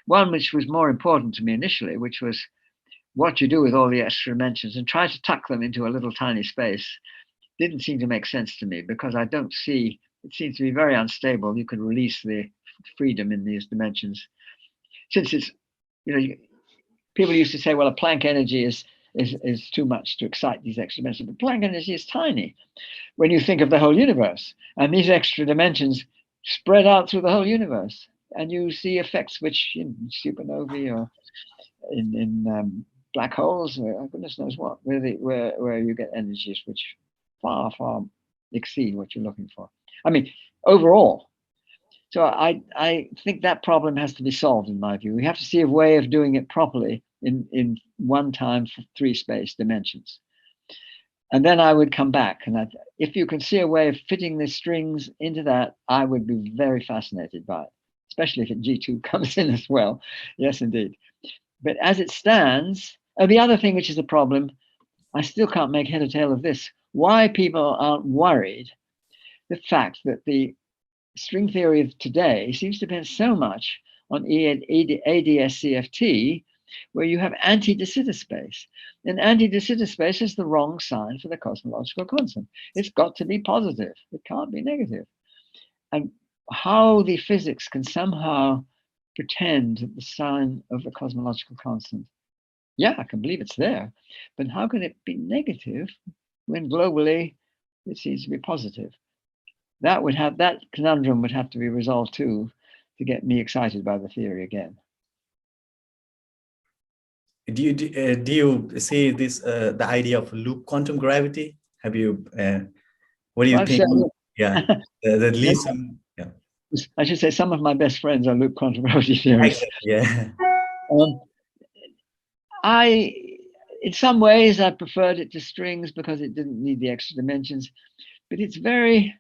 One which was more important to me initially, which was what you do with all the extra dimensions and try to tuck them into a little tiny space, didn't seem to make sense to me, because I don't see, it seems to be very unstable. You can release the freedom in these dimensions. Since it's, people used to say, well, a Planck energy is too much to excite these extra dimensions. But Planck energy is tiny when you think of the whole universe. And these extra dimensions spread out through the whole universe. And you see effects which in supernovae or in black holes, or goodness knows what, where you get energies which far, far exceed what you're looking for. I mean, overall. So I think that problem has to be solved, in my view. We have to see a way of doing it properly in 1 time 3 space dimensions. And then I would come back. And if you can see a way of fitting the strings into that, I would be very fascinated by it, especially if G2 comes in as well. Yes, indeed. But as it stands, the other thing which is a problem, I still can't make head or tail of this, why people aren't worried, the fact that the string theory of today seems to depend so much on ADS-CFT, where you have anti-de Sitter space. And anti-de Sitter space is the wrong sign for the cosmological constant. It's got to be positive. It can't be negative. And how the physics can somehow pretend that the sign of the cosmological constant, yeah, I can believe it's there, but how can it be negative when globally it seems to be positive? That conundrum would have to be resolved too, to get me excited by the theory again. Do you see this the idea of loop quantum gravity? Have you? What do you think? Yeah, the least. Yeah. I should say some of my best friends are loop quantum gravity theorists. Yeah. In some ways, I preferred it to strings because it didn't need the extra dimensions, but it's very,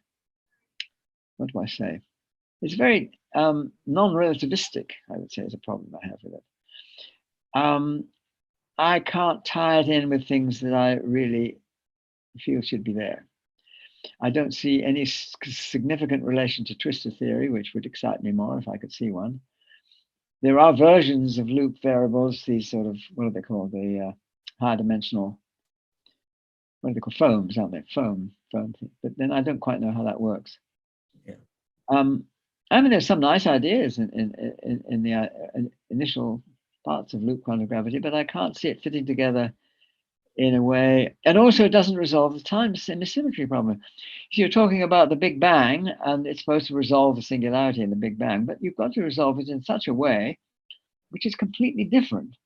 what do I say? It's very non-relativistic, I would say, is a problem I have with it. I can't tie it in with things that I really feel should be there. I don't see any significant relation to twistor theory, which would excite me more if I could see one. There are versions of loop variables, these sort of, what are they called? The higher dimensional, what are they called? Foams, aren't they? Foam thing. But then I don't quite know how that works. Yeah. I mean, there's some nice ideas in the initial parts of loop quantum gravity, but I can't see it fitting together in a way. And also it doesn't resolve the time symmetry problem. So you're talking about the Big Bang, and it's supposed to resolve the singularity in the Big Bang, but you've got to resolve it in such a way which is completely different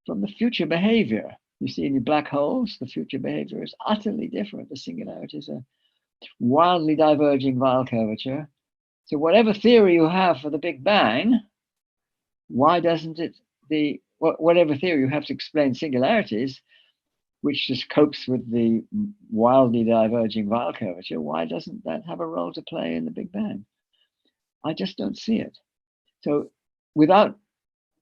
from the future behavior. You see in the black holes, the future behavior is utterly different. The singularities are wildly diverging via curvature. So whatever theory you have for the Big Bang, why doesn't it, whatever theory you have to explain singularities, which just copes with the wildly diverging Weyl curvature, why doesn't that have a role to play in the Big Bang? I just don't see it. So without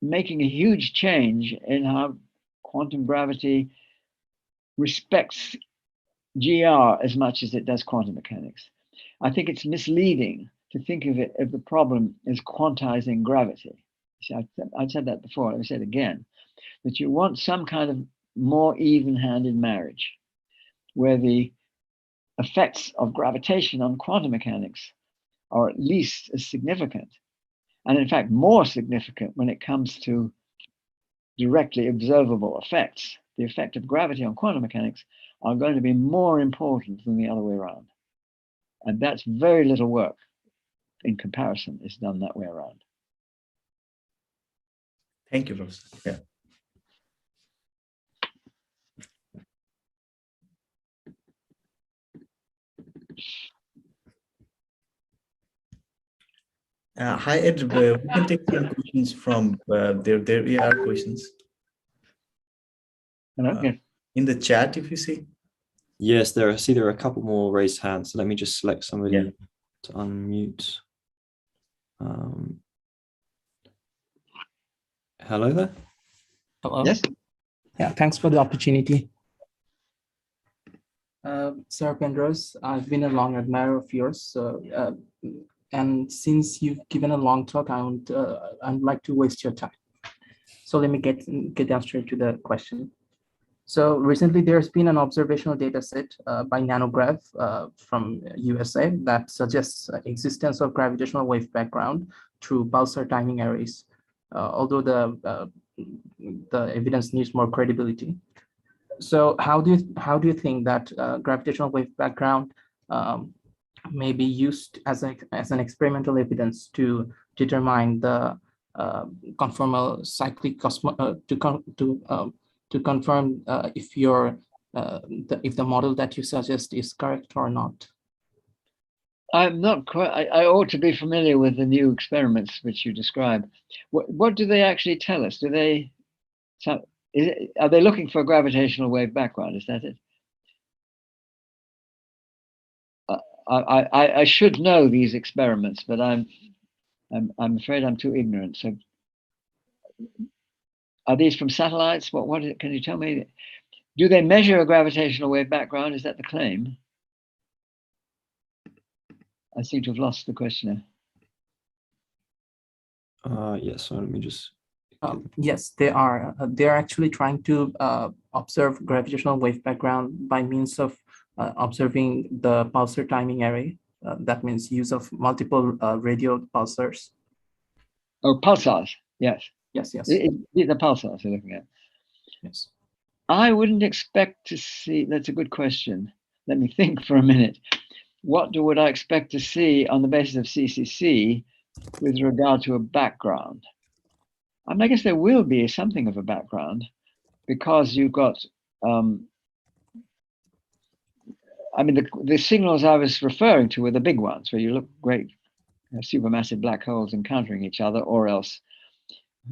making a huge change in how quantum gravity respects GR as much as it does quantum mechanics, I think it's misleading to think of the problem as quantizing gravity. See, I said that before, let me say it again, that you want some kind of more even-handed marriage where the effects of gravitation on quantum mechanics are at least as significant, and in fact more significant when it comes to directly observable effects. The effect of gravity on quantum mechanics are going to be more important than the other way around. And that's very little work in comparison is done that way around. Thank you, Professor. Yeah. Hi, Ed. We can take some questions from there are questions. In the chat, if you see. Yes, there are a couple more raised hands. So let me just select somebody to unmute. Hello there. Hello. Yes. Yeah, thanks for the opportunity. Sir Penrose, I've been a long admirer of yours. And since you've given a long talk, I'd like to waste your time. So let me get down straight to the question. So recently, there's been an observational data set by Nanograv from USA that suggests existence of gravitational wave background through pulsar timing arrays, although the evidence needs more credibility. So how do you think that gravitational wave background may be used as an experimental evidence to determine the conformal cyclic to confirm if the model that you suggest is correct or not? I'm not quite, I ought to be familiar with the new experiments which you describe. What do they actually tell us? Do they, are they looking for a gravitational wave background? Is that it? I should know these experiments, but I'm afraid I'm too ignorant. So, are these from satellites? What is it? Can you tell me? Do they measure a gravitational wave background? Is that the claim? I seem to have lost the questioner. Yes, so let me just. Yes, they are. They're actually trying to observe gravitational wave background by means of observing the pulsar timing array. That means use of multiple radio pulsars. Oh, pulsars. Yes. Yes, yes. The pulsars you're looking at. Yes. I wouldn't expect to see, that's a good question. Let me think for a minute. What would I expect to see on the basis of CCC with regard to a background? I guess there will be something of a background because you've got, the signals I was referring to were the big ones where you look great supermassive black holes encountering each other, or else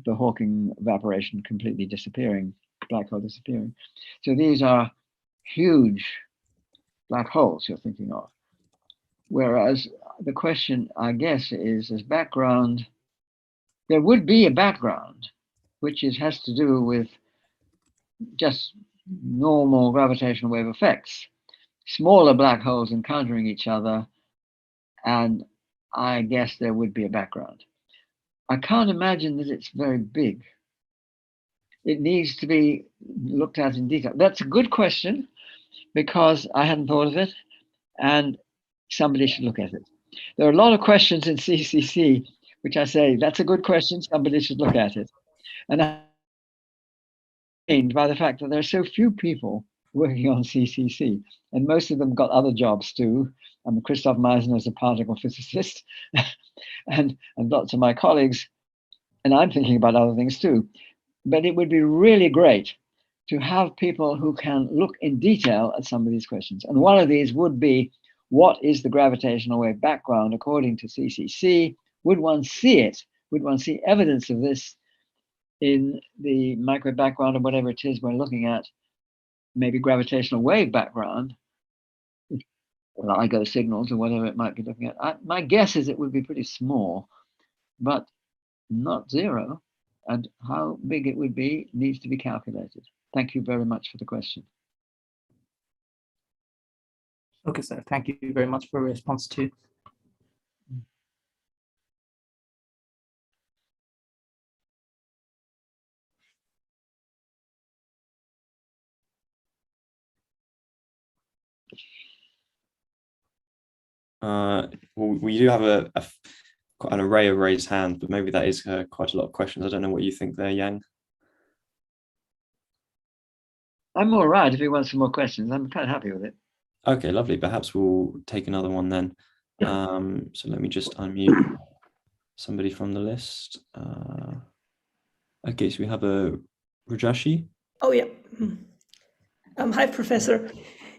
the Hawking evaporation completely disappearing, black hole disappearing. So these are huge black holes you're thinking of. Whereas the question, I guess, is as background, there would be a background, which has to do with just normal gravitational wave effects, smaller black holes encountering each other, and I guess there would be a background. I can't imagine that it's very big. It needs to be looked at in detail. That's a good question because I hadn't thought of it, and somebody should look at it. There are a lot of questions in CCC which I say, that's a good question, somebody should look at it. And I'm pained by the fact that there are so few people working on CCC, and most of them got other jobs too. Christoph Meisner is a particle physicist, and lots of my colleagues, and I'm thinking about other things too. But it would be really great to have people who can look in detail at some of these questions. And one of these would be, what is the gravitational wave background according to CCC? Would one see it? Would one see evidence of this in the microwave background or whatever it is we're looking at? Maybe gravitational wave background, LIGO signals or whatever it might be looking at. My guess is it would be pretty small, but not zero. And how big it would be needs to be calculated. Thank you very much for the question. Okay, sir. Thank you very much for your response too. We do have an array of raised hands, but maybe that is quite a lot of questions. I don't know what you think there, Yang. I'm all right if he wants some more questions. I'm quite happy with it. Okay, lovely. Perhaps we'll take another one then. So let me just unmute somebody from the list. Okay, so we have a Rajashi. Oh yeah. Hi, Professor.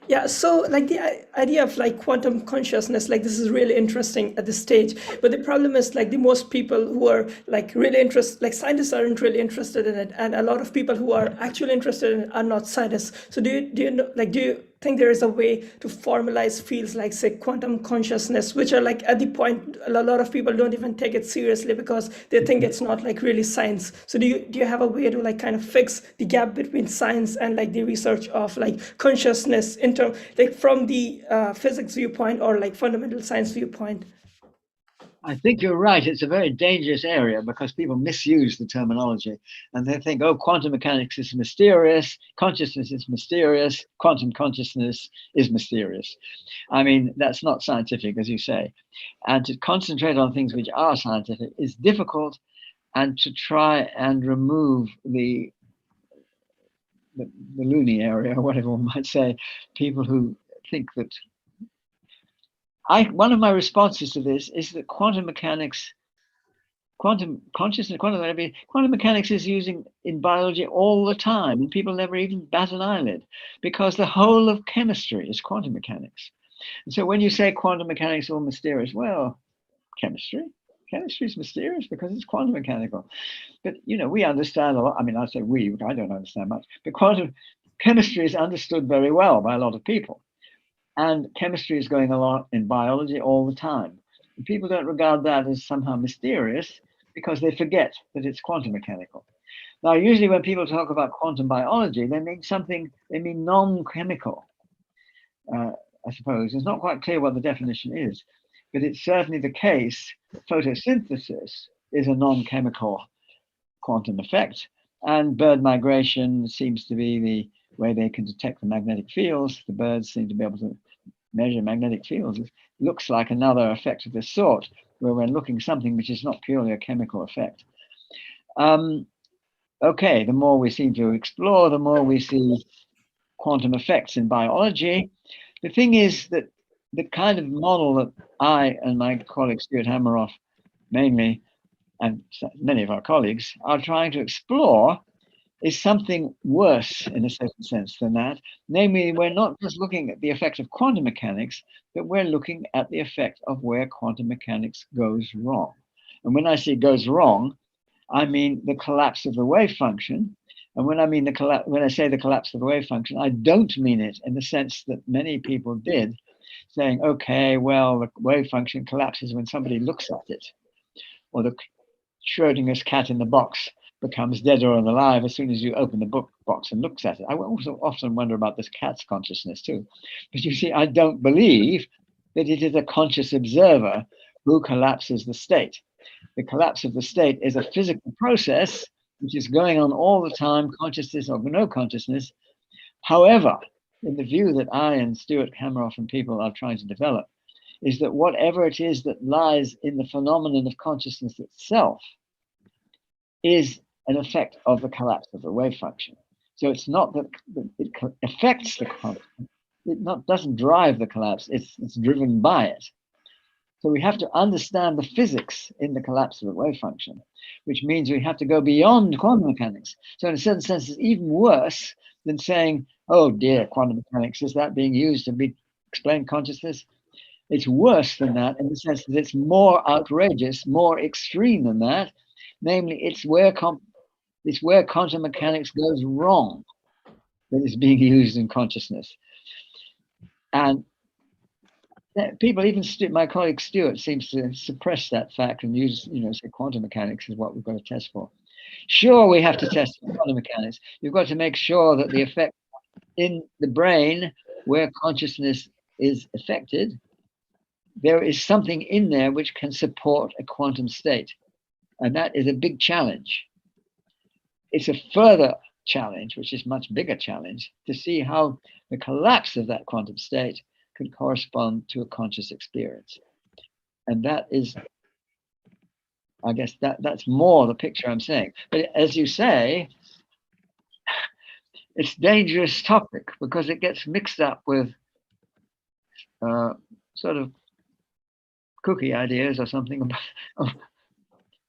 Yeah, so like the idea of like quantum consciousness, like this is really interesting at this stage. But the problem is like the most people who are like really interested, like scientists aren't really interested in it, and a lot of people who are actually interested in it are not scientists. So do you know, like, do you think there is a way to formalize fields like, say, quantum consciousness, which are like at the point a lot of people don't even take it seriously because they think it's not like really science. So do you have a way to like kind of fix the gap between science and like the research of like consciousness in term like from the physics viewpoint or like fundamental science viewpoint? I think you're right. It's a very dangerous area because people misuse the terminology and they think, oh, quantum mechanics is mysterious, consciousness is mysterious, quantum consciousness is mysterious. I mean, that's not scientific, as you say. And to concentrate on things which are scientific is difficult, and to try and remove the loony area, or whatever one might say, people who think that one of my responses to this is that quantum mechanics, quantum consciousness, quantum mechanics is using in biology all the time, and people never even bat an eyelid because the whole of chemistry is quantum mechanics. And so when you say quantum mechanics is all mysterious, well, chemistry is mysterious because it's quantum mechanical. But we understand a lot. I mean, I say we, I don't understand much, but quantum chemistry is understood very well by a lot of people. And chemistry is going along in biology all the time. And people don't regard that as somehow mysterious because they forget that it's quantum mechanical. Now, usually when people talk about quantum biology, they mean non-chemical, I suppose. It's not quite clear what the definition is, but it's certainly the case. Photosynthesis is a non-chemical quantum effect, and bird migration seems to be the way they can detect the magnetic fields. The birds seem to be able to measure magnetic fields. It looks like another effect of this sort, where we're looking something which is not purely a chemical effect. Okay, the more we seem to explore, the more we see quantum effects in biology. The thing is that the kind of model that I and my colleague Stuart Hameroff mainly, and many of our colleagues, are trying to explore is something worse in a certain sense than that. Namely, we're not just looking at the effect of quantum mechanics, but we're looking at the effect of where quantum mechanics goes wrong. And when I say goes wrong, I mean the collapse of the wave function. And when I say the collapse of the wave function, I don't mean it in the sense that many people did, saying, okay, well, the wave function collapses when somebody looks at it, or the Schrodinger's cat in the box becomes dead or alive as soon as you open the book box and looks at it. I also often wonder about this cat's consciousness too. But you see, I don't believe that it is a conscious observer who collapses the state. The collapse of the state is a physical process which is going on all the time, consciousness or no consciousness. However, in the view that I and Stuart Hameroff and people are trying to develop, is that whatever it is that lies in the phenomenon of consciousness itself is an effect of the collapse of the wave function. So it's not that it affects the collapse, it doesn't drive the collapse, it's driven by it. So we have to understand the physics in the collapse of the wave function, which means we have to go beyond quantum mechanics. So in a certain sense, it's even worse than saying, oh dear, quantum mechanics, is that being used to explain consciousness? It's worse than that in the sense that it's more outrageous, more extreme than that. Namely, it's where quantum mechanics goes wrong that is being used in consciousness. And people, even my colleague Stuart, seems to suppress that fact and use, say quantum mechanics is what we've got to test for. Sure, we have to test for quantum mechanics. You've got to make sure that the effect in the brain where consciousness is affected, there is something in there which can support a quantum state. And that is a big challenge. It's a further challenge, which is a much bigger challenge, to see how the collapse of that quantum state could correspond to a conscious experience. And that is, I guess, that's more the picture I'm saying. But as you say, it's a dangerous topic because it gets mixed up with sort of cookie ideas or something about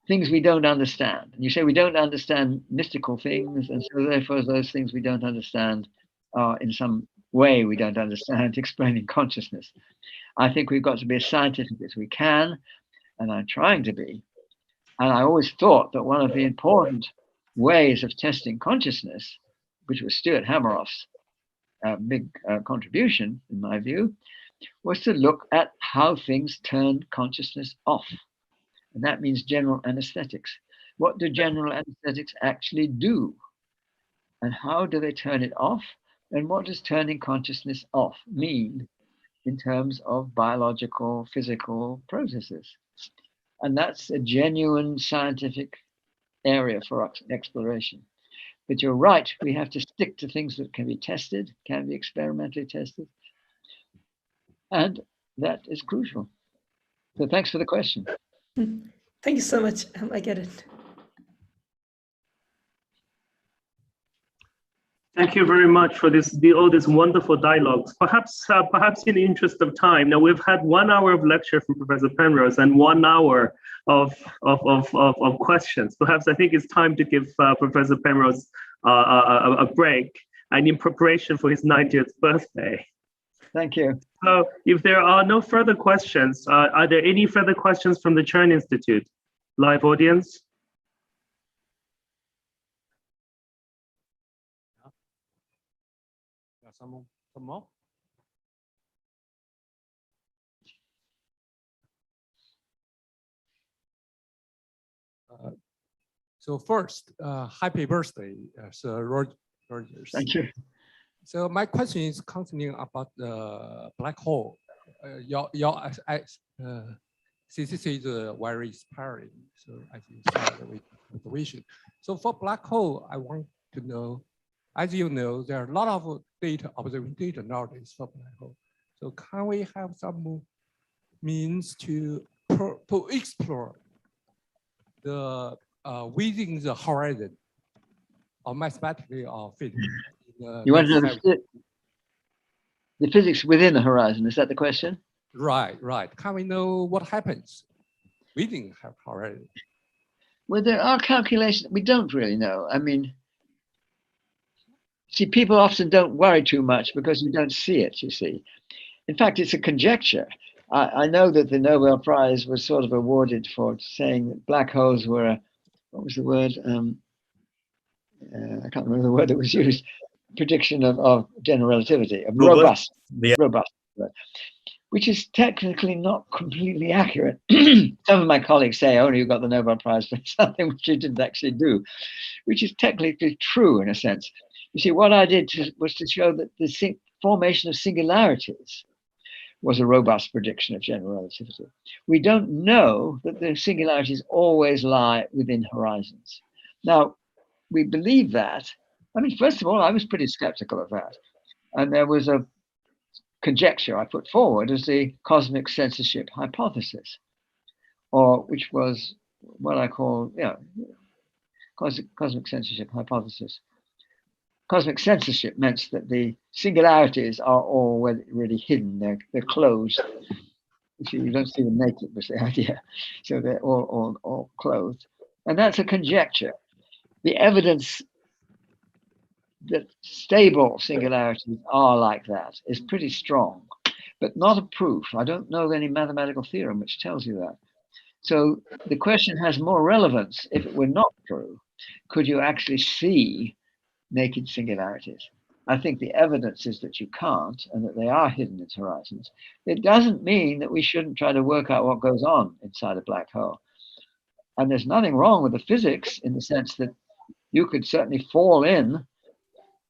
things we don't understand. And you say we don't understand mystical things, and so therefore those things we don't understand are in some way we don't understand explaining consciousness. I think we've got to be as scientific as we can, and I'm trying to be. And I always thought that one of the important ways of testing consciousness, which was Stuart Hameroff's big contribution, in my view, was to look at how things turn consciousness off. And that means general anesthetics. What do general anesthetics actually do? And how do they turn it off? And what does turning consciousness off mean in terms of biological, physical processes? And that's a genuine scientific area for exploration. But you're right, we have to stick to things that can be tested, can be experimentally tested. And that is crucial. So thanks for the question. Thank you so much. I get it. Thank you very much for all these wonderful dialogues. Perhaps in the interest of time, now we've had 1 hour of lecture from Professor Penrose and 1 hour of questions. Perhaps I think it's time to give Professor Penrose a break, and in preparation for his 90th birthday. Thank you. So if there are no further questions, are there any further questions from the Chern Institute? Live audience? Some more? So first, happy birthday, Sir Rogers. Thank you. So my question is concerning about the black hole. Your thesis is very inspiring. So I think start with observation. So for black hole, I want to know, as you know, there are a lot of data, observing data nowadays for black hole. So can we have some means to explore the within the horizon, or mathematically or physically? You want to know the physics within the horizon? Is that the question? Right. Can we know what happens within the horizon? Well, there are calculations. We don't really know. I mean, see, people often don't worry too much because you don't see it, you see. In fact, it's a conjecture. I know that the Nobel Prize was sort of awarded for saying that black holes were what was the word? I can't remember the word that was used. Prediction of general relativity, of robust, which is technically not completely accurate. Some of my colleagues say, oh, you got the Nobel Prize for something which you didn't actually do, which is technically true in a sense. You see, what I did was to show that the formation of singularities was a robust prediction of general relativity. We don't know that the singularities always lie within horizons. Now, we believe that. I mean, first of all, I was pretty skeptical of that. And there was a conjecture I put forward as the cosmic censorship hypothesis, or which was what I call, cosmic censorship hypothesis. Cosmic censorship meant that the singularities are already hidden, they're closed. You don't see them naked, was the idea. So they're all clothed. And that's a conjecture. The evidence that stable singularities are like that is pretty strong, but not a proof. I don't know any mathematical theorem which tells you that. So the question has more relevance if it were not true. Could you actually see naked singularities? I think the evidence is that you can't and that they are hidden in horizons. It doesn't mean that we shouldn't try to work out what goes on inside a black hole. And there's nothing wrong with the physics in the sense that you could certainly fall in,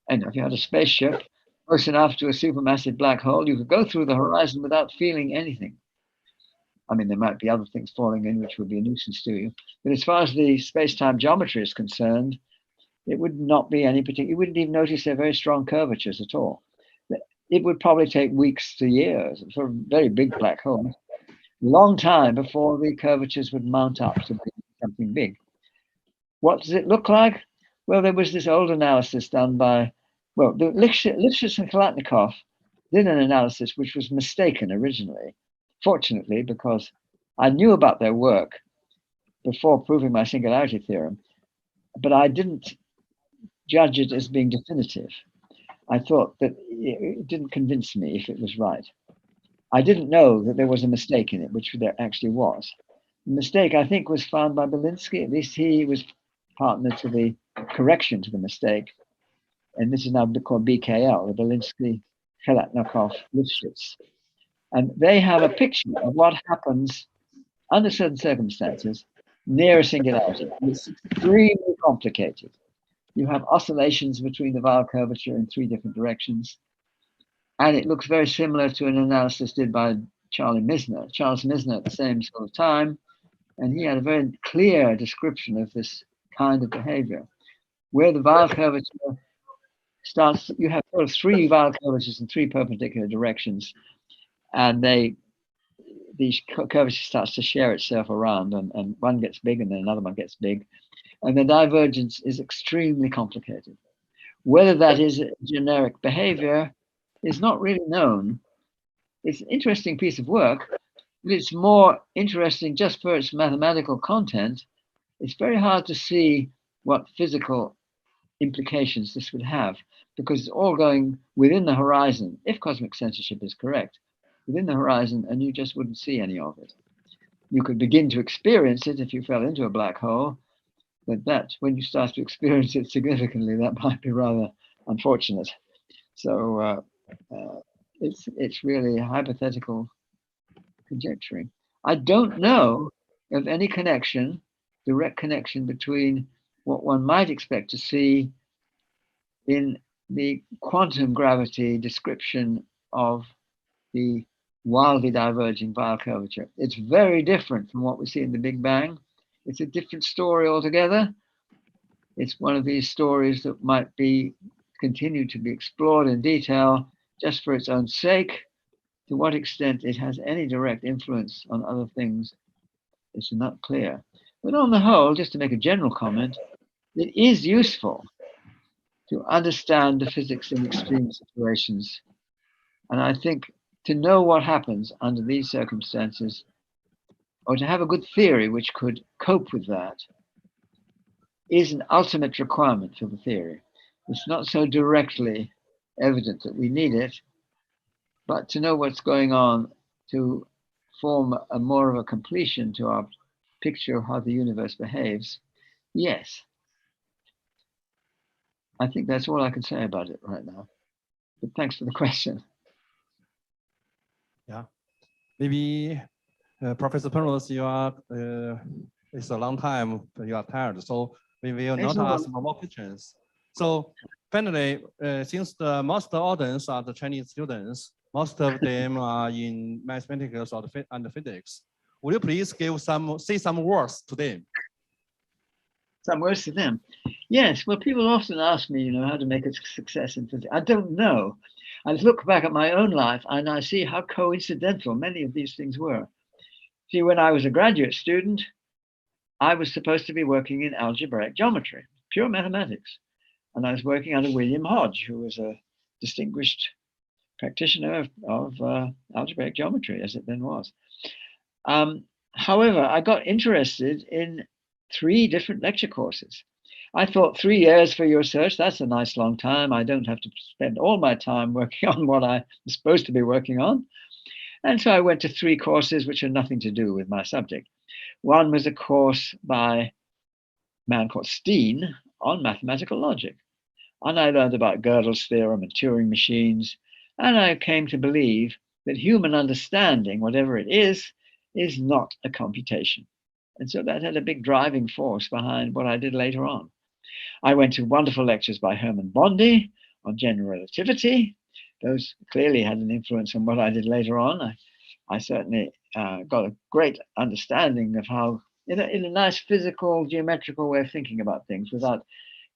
and if you had a spaceship close enough to a supermassive black hole, you could go through the horizon without feeling anything. I mean, there might be other things falling in which would be a nuisance to you. But as far as the space-time geometry is concerned, it would not be any particular, you wouldn't even notice they're very strong curvatures at all. It would probably take weeks to years for very big black holes, long time before the curvatures would mount up to be something big. What does it look like? Well, there was this old analysis done by, well, the Lifshitz and Kalatnikov did an analysis which was mistaken originally. Fortunately, because I knew about their work before proving my singularity theorem, but I didn't judge it as being definitive. I thought that it didn't convince me if it was right. I didn't know that there was a mistake in it, which there actually was. The mistake, I think, was found by Belinsky. At least he was partner to the correction to the mistake. and this is now called BKL, the Belinsky-Khelaknikov-Lifshitz. And they have a picture of what happens under certain circumstances near a singularity. It's extremely complicated. You have oscillations between the Weyl curvature in 3 different directions. And it looks very similar to an analysis did by Charles Misner at the same sort of time. And he had a very clear description of this kind of behavior. Where the Weyl curvature starts, you have sort of 3 Weyl curvatures in 3 perpendicular directions. And these curvature starts to share itself around, and one gets big and then another one gets big. And the divergence is extremely complicated. Whether that is a generic behavior is not really known. It's an interesting piece of work, but it's more interesting just for its mathematical content. It's very hard to see what physical implications this would have, because it's all going within the horizon, if cosmic censorship is correct, within the horizon, and you just wouldn't see any of it. You could begin to experience it if you fell into a black hole, but that, when you start to experience it significantly, that might be rather unfortunate. So it's really a hypothetical conjecturing. I don't know of any connection, direct connection between what one might expect to see in the quantum gravity description of the wildly diverging Weyl curvature. It's very different from what we see in the Big Bang. It's a different story altogether. It's one of these stories that might be continue to be explored in detail just for its own sake. To what extent it has any direct influence on other things, it's not clear. But on the whole, just to make a general comment, it is useful to understand the physics in extreme situations. And I think to know what happens under these circumstances, or to have a good theory which could cope with that, is an ultimate requirement for the theory. It's not so directly evident that we need it, but to know what's going on to form a more of a completion to our picture of how the universe behaves, yes. I think that's all I can say about it right now. But thanks for the question. Yeah, maybe Professor Penrose, you are, it's a long time, you are tired, so we will not ask more questions. So finally, since the most audience are the Chinese students, most of them are in mathematics and physics, would you please say some words to them? Some words to them. Yes, well, people often ask me, how to make a success in physics. I don't know. I look back at my own life and I see how coincidental many of these things were. See, when I was a graduate student, I was supposed to be working in algebraic geometry, pure mathematics. And I was working under William Hodge, who was a distinguished practitioner of algebraic geometry, as it then was. However, I got interested in 3 different lecture courses. I thought 3 years for your research, that's a nice long time. I don't have to spend all my time working on what I'm supposed to be working on. And so I went to 3 courses which had nothing to do with my subject. One was a course by a man called Steen on mathematical logic. And I learned about Gödel's theorem and Turing machines. And I came to believe that human understanding, whatever it is not a computation. And so that had a big driving force behind what I did later on. I went to wonderful lectures by Hermann Bondi on general relativity. Those clearly had an influence on what I did later on. I certainly got a great understanding of how, in a nice physical, geometrical way of thinking about things without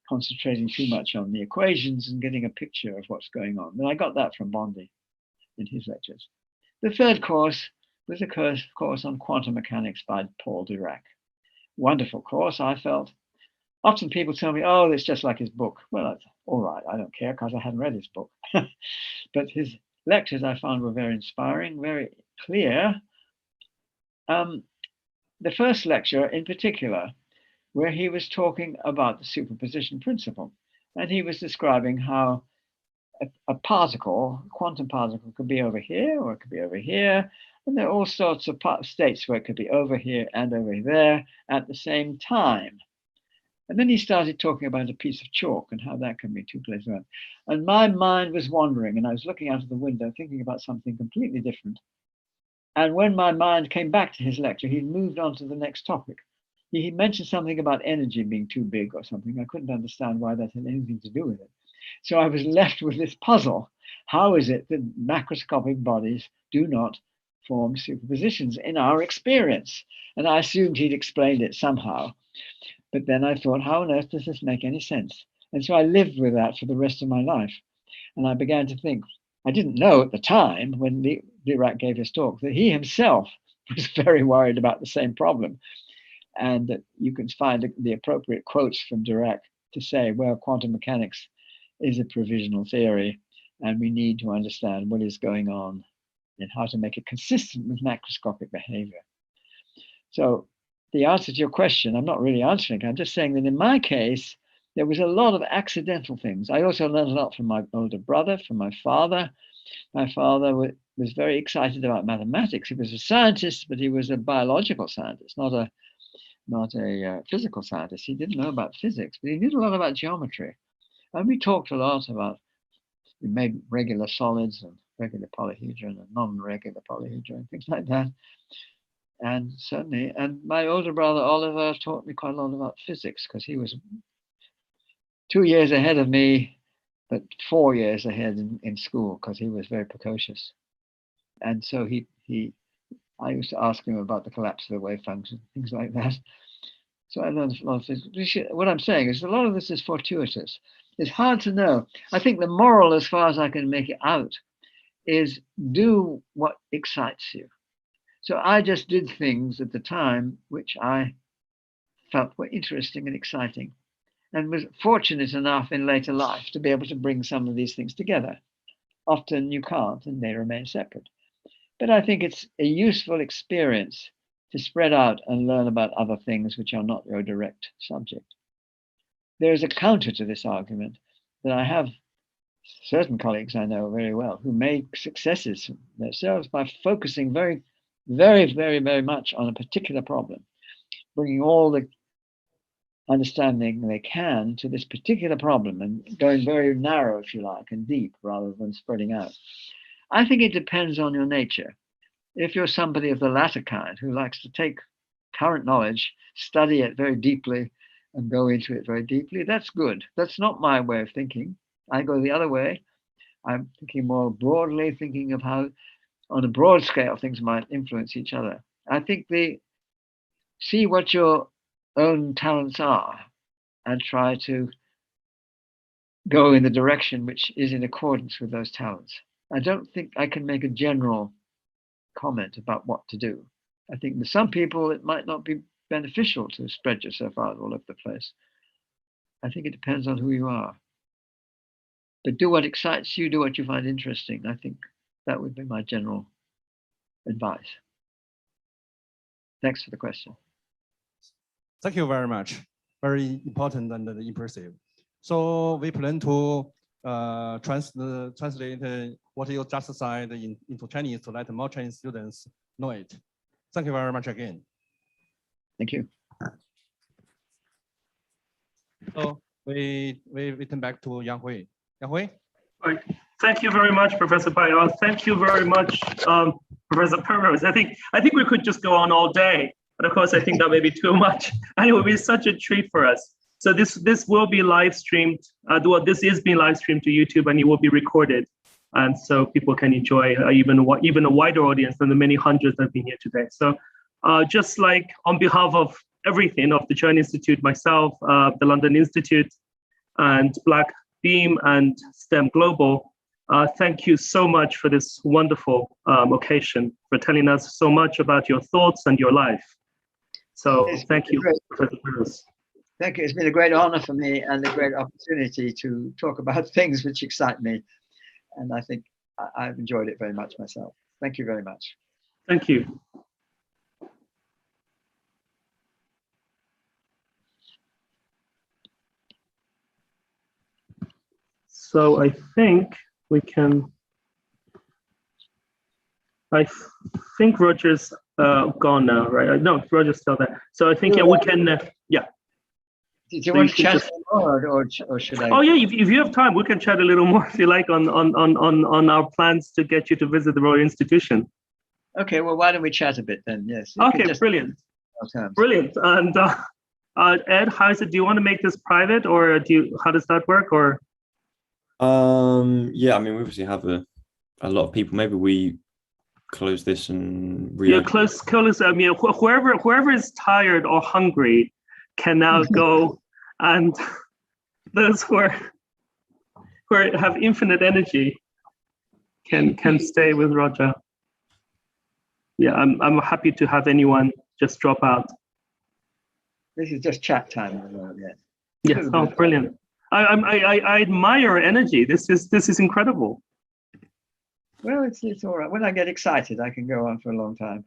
concentrating too much on the equations and getting a picture of what's going on. And I got that from Bondi in his lectures. The third course was a course on quantum mechanics by Paul Durack. Wonderful course, I felt. Often people tell me, oh, it's just like his book. Well, that's all right, I don't care because I hadn't read his book. But his lectures I found were very inspiring, very clear. The first lecture in particular, where he was talking about the superposition principle, and he was describing how a particle, a quantum particle, could be over here or it could be over here, and there are all sorts of states where it could be over here and over there at the same time. And then he started talking about a piece of chalk and how that can be two places around. And my mind was wandering, and I was looking out of the window thinking about something completely different. And when my mind came back to his lecture, he moved on to the next topic. He mentioned something about energy being too big or something. I couldn't understand why that had anything to do with it. So I was left with this puzzle. How is it that macroscopic bodies do not form superpositions in our experience? And I assumed he'd explained it somehow. But then I thought, how on earth does this make any sense? And so I lived with that for the rest of my life. And I began to think, I didn't know at the time when Durack gave his talk that he himself was very worried about the same problem. And that you can find the appropriate quotes from Durack to say, well, quantum mechanics is a provisional theory, and we need to understand what is going on and how to make it consistent with macroscopic behavior. So the answer to your question, I'm not really answering. I'm just saying that in my case, there was a lot of accidental things. I also learned a lot from my older brother, from my father. My father was very excited about mathematics. He was a scientist, but he was a biological scientist, not a physical scientist. He didn't know about physics, but he knew a lot about geometry. And we talked a lot about, we made regular solids and regular polyhedron and non-regular polyhedron, things like that. And certainly, and my older brother, Oliver, taught me quite a lot about physics because he was 2 years ahead of me, but 4 years ahead in school because he was very precocious. And so I used to ask him about the collapse of the wave function, things like that. So I learned a lot of physics. What I'm saying is a lot of this is fortuitous. It's hard to know. I think the moral, as far as I can make it out, is do what excites you. So I just did things at the time which I felt were interesting and exciting, and was fortunate enough in later life to be able to bring some of these things together. Often you can't, and they remain separate. But I think it's a useful experience to spread out and learn about other things which are not your direct subject. There is a counter to this argument that I have certain colleagues I know very well who make successes themselves by focusing very, very, very, very much on a particular problem, bringing all the understanding they can to this particular problem and going very narrow, if you like, and deep rather than spreading out. I think it depends on your nature. If you're somebody of the latter kind who likes to take current knowledge, study it very deeply, and go into it very deeply, that's good. That's not my way of thinking. I go the other way. I'm thinking more broadly, thinking of how, on a broad scale, things might influence each other. I think see what your own talents are and try to go in the direction which is in accordance with those talents. I don't think I can make a general comment about what to do. I think with some people it might not be beneficial to spread yourself out all over the place. I think it depends on who you are. But do what excites you, do what you find interesting. I think that would be my general advice. Thanks for the question. Thank you very much. Very important and impressive. So we plan to translate what you just said into Chinese to let more Chinese students know it. Thank you very much again. Thank you. So we turn back to Yang Hui. Yang Hui? Right. Thank you very much, Professor Pai. Thank you very much, Professor Penrose. I think we could just go on all day, but of course I think that may be too much, and it would be such a treat for us. So this will be live streamed. This is being live streamed to YouTube, and it will be recorded, and so people can enjoy even a wider audience than the many hundreds that have been here today. So just like on behalf of everything of the Chern Institute, myself, the London Institute, and Black Beam and STEM Global, thank you so much for this wonderful occasion, for telling us so much about your thoughts and your life. So thank you, Professor Penrose. Thank you. It's been a great honor for me and a great opportunity to talk about things which excite me. And I think I've enjoyed it very much myself. Thank you very much. Thank you. So I think we can, I think Roger's gone now, right? No, Roger's still there. So I think, yeah, we can, yeah. Do you So want you to can chat just- more, or should I? Oh yeah, if you have time, we can chat a little more if you like on our plans to get you to visit the Royal Institution. Okay, well, why don't we chat a bit then? Yes. you could Okay, just- brilliant, terms. brilliant. And Ed, how is it? Do you want to make this private, or how does that work? Or Yeah, I mean, we obviously have a lot of people. Maybe we close this and yeah, reopen. close. I mean, whoever is tired or hungry can now go, and those who have infinite energy can stay with Roger. Yeah, I'm happy to have anyone just drop out. This is just chat time at the moment, yes. Yes. Oh, brilliant. I admire your energy. This is incredible. Well, it's all right. When I get excited, I can go on for a long time.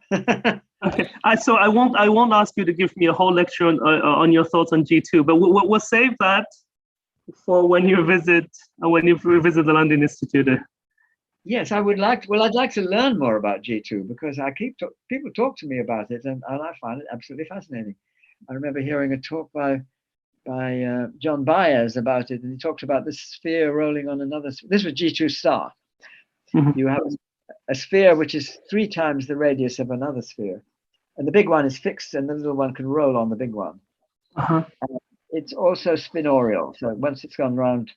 Okay. So I won't ask you to give me a whole lecture on your thoughts on G2, but we'll save that for when you visit the London Institute. Yes, I would like. Well, I'd like to learn more about G2 because people talk to me about it, and I find it absolutely fascinating. I remember hearing a talk by John Baez about it, and he talked about this sphere rolling on another. This was G2 star. Mhm. You have a sphere which is 3 times the radius of another sphere, and the big one is fixed, and the little one can roll on the big one. Uh-huh. It's also spinorial, so once it's gone round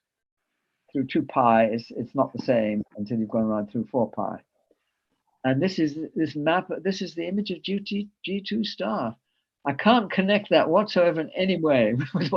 through 2 pi, it's not the same until you've gone around through 4 pi. And this is the image of G2 star. I can't connect that whatsoever in any way with what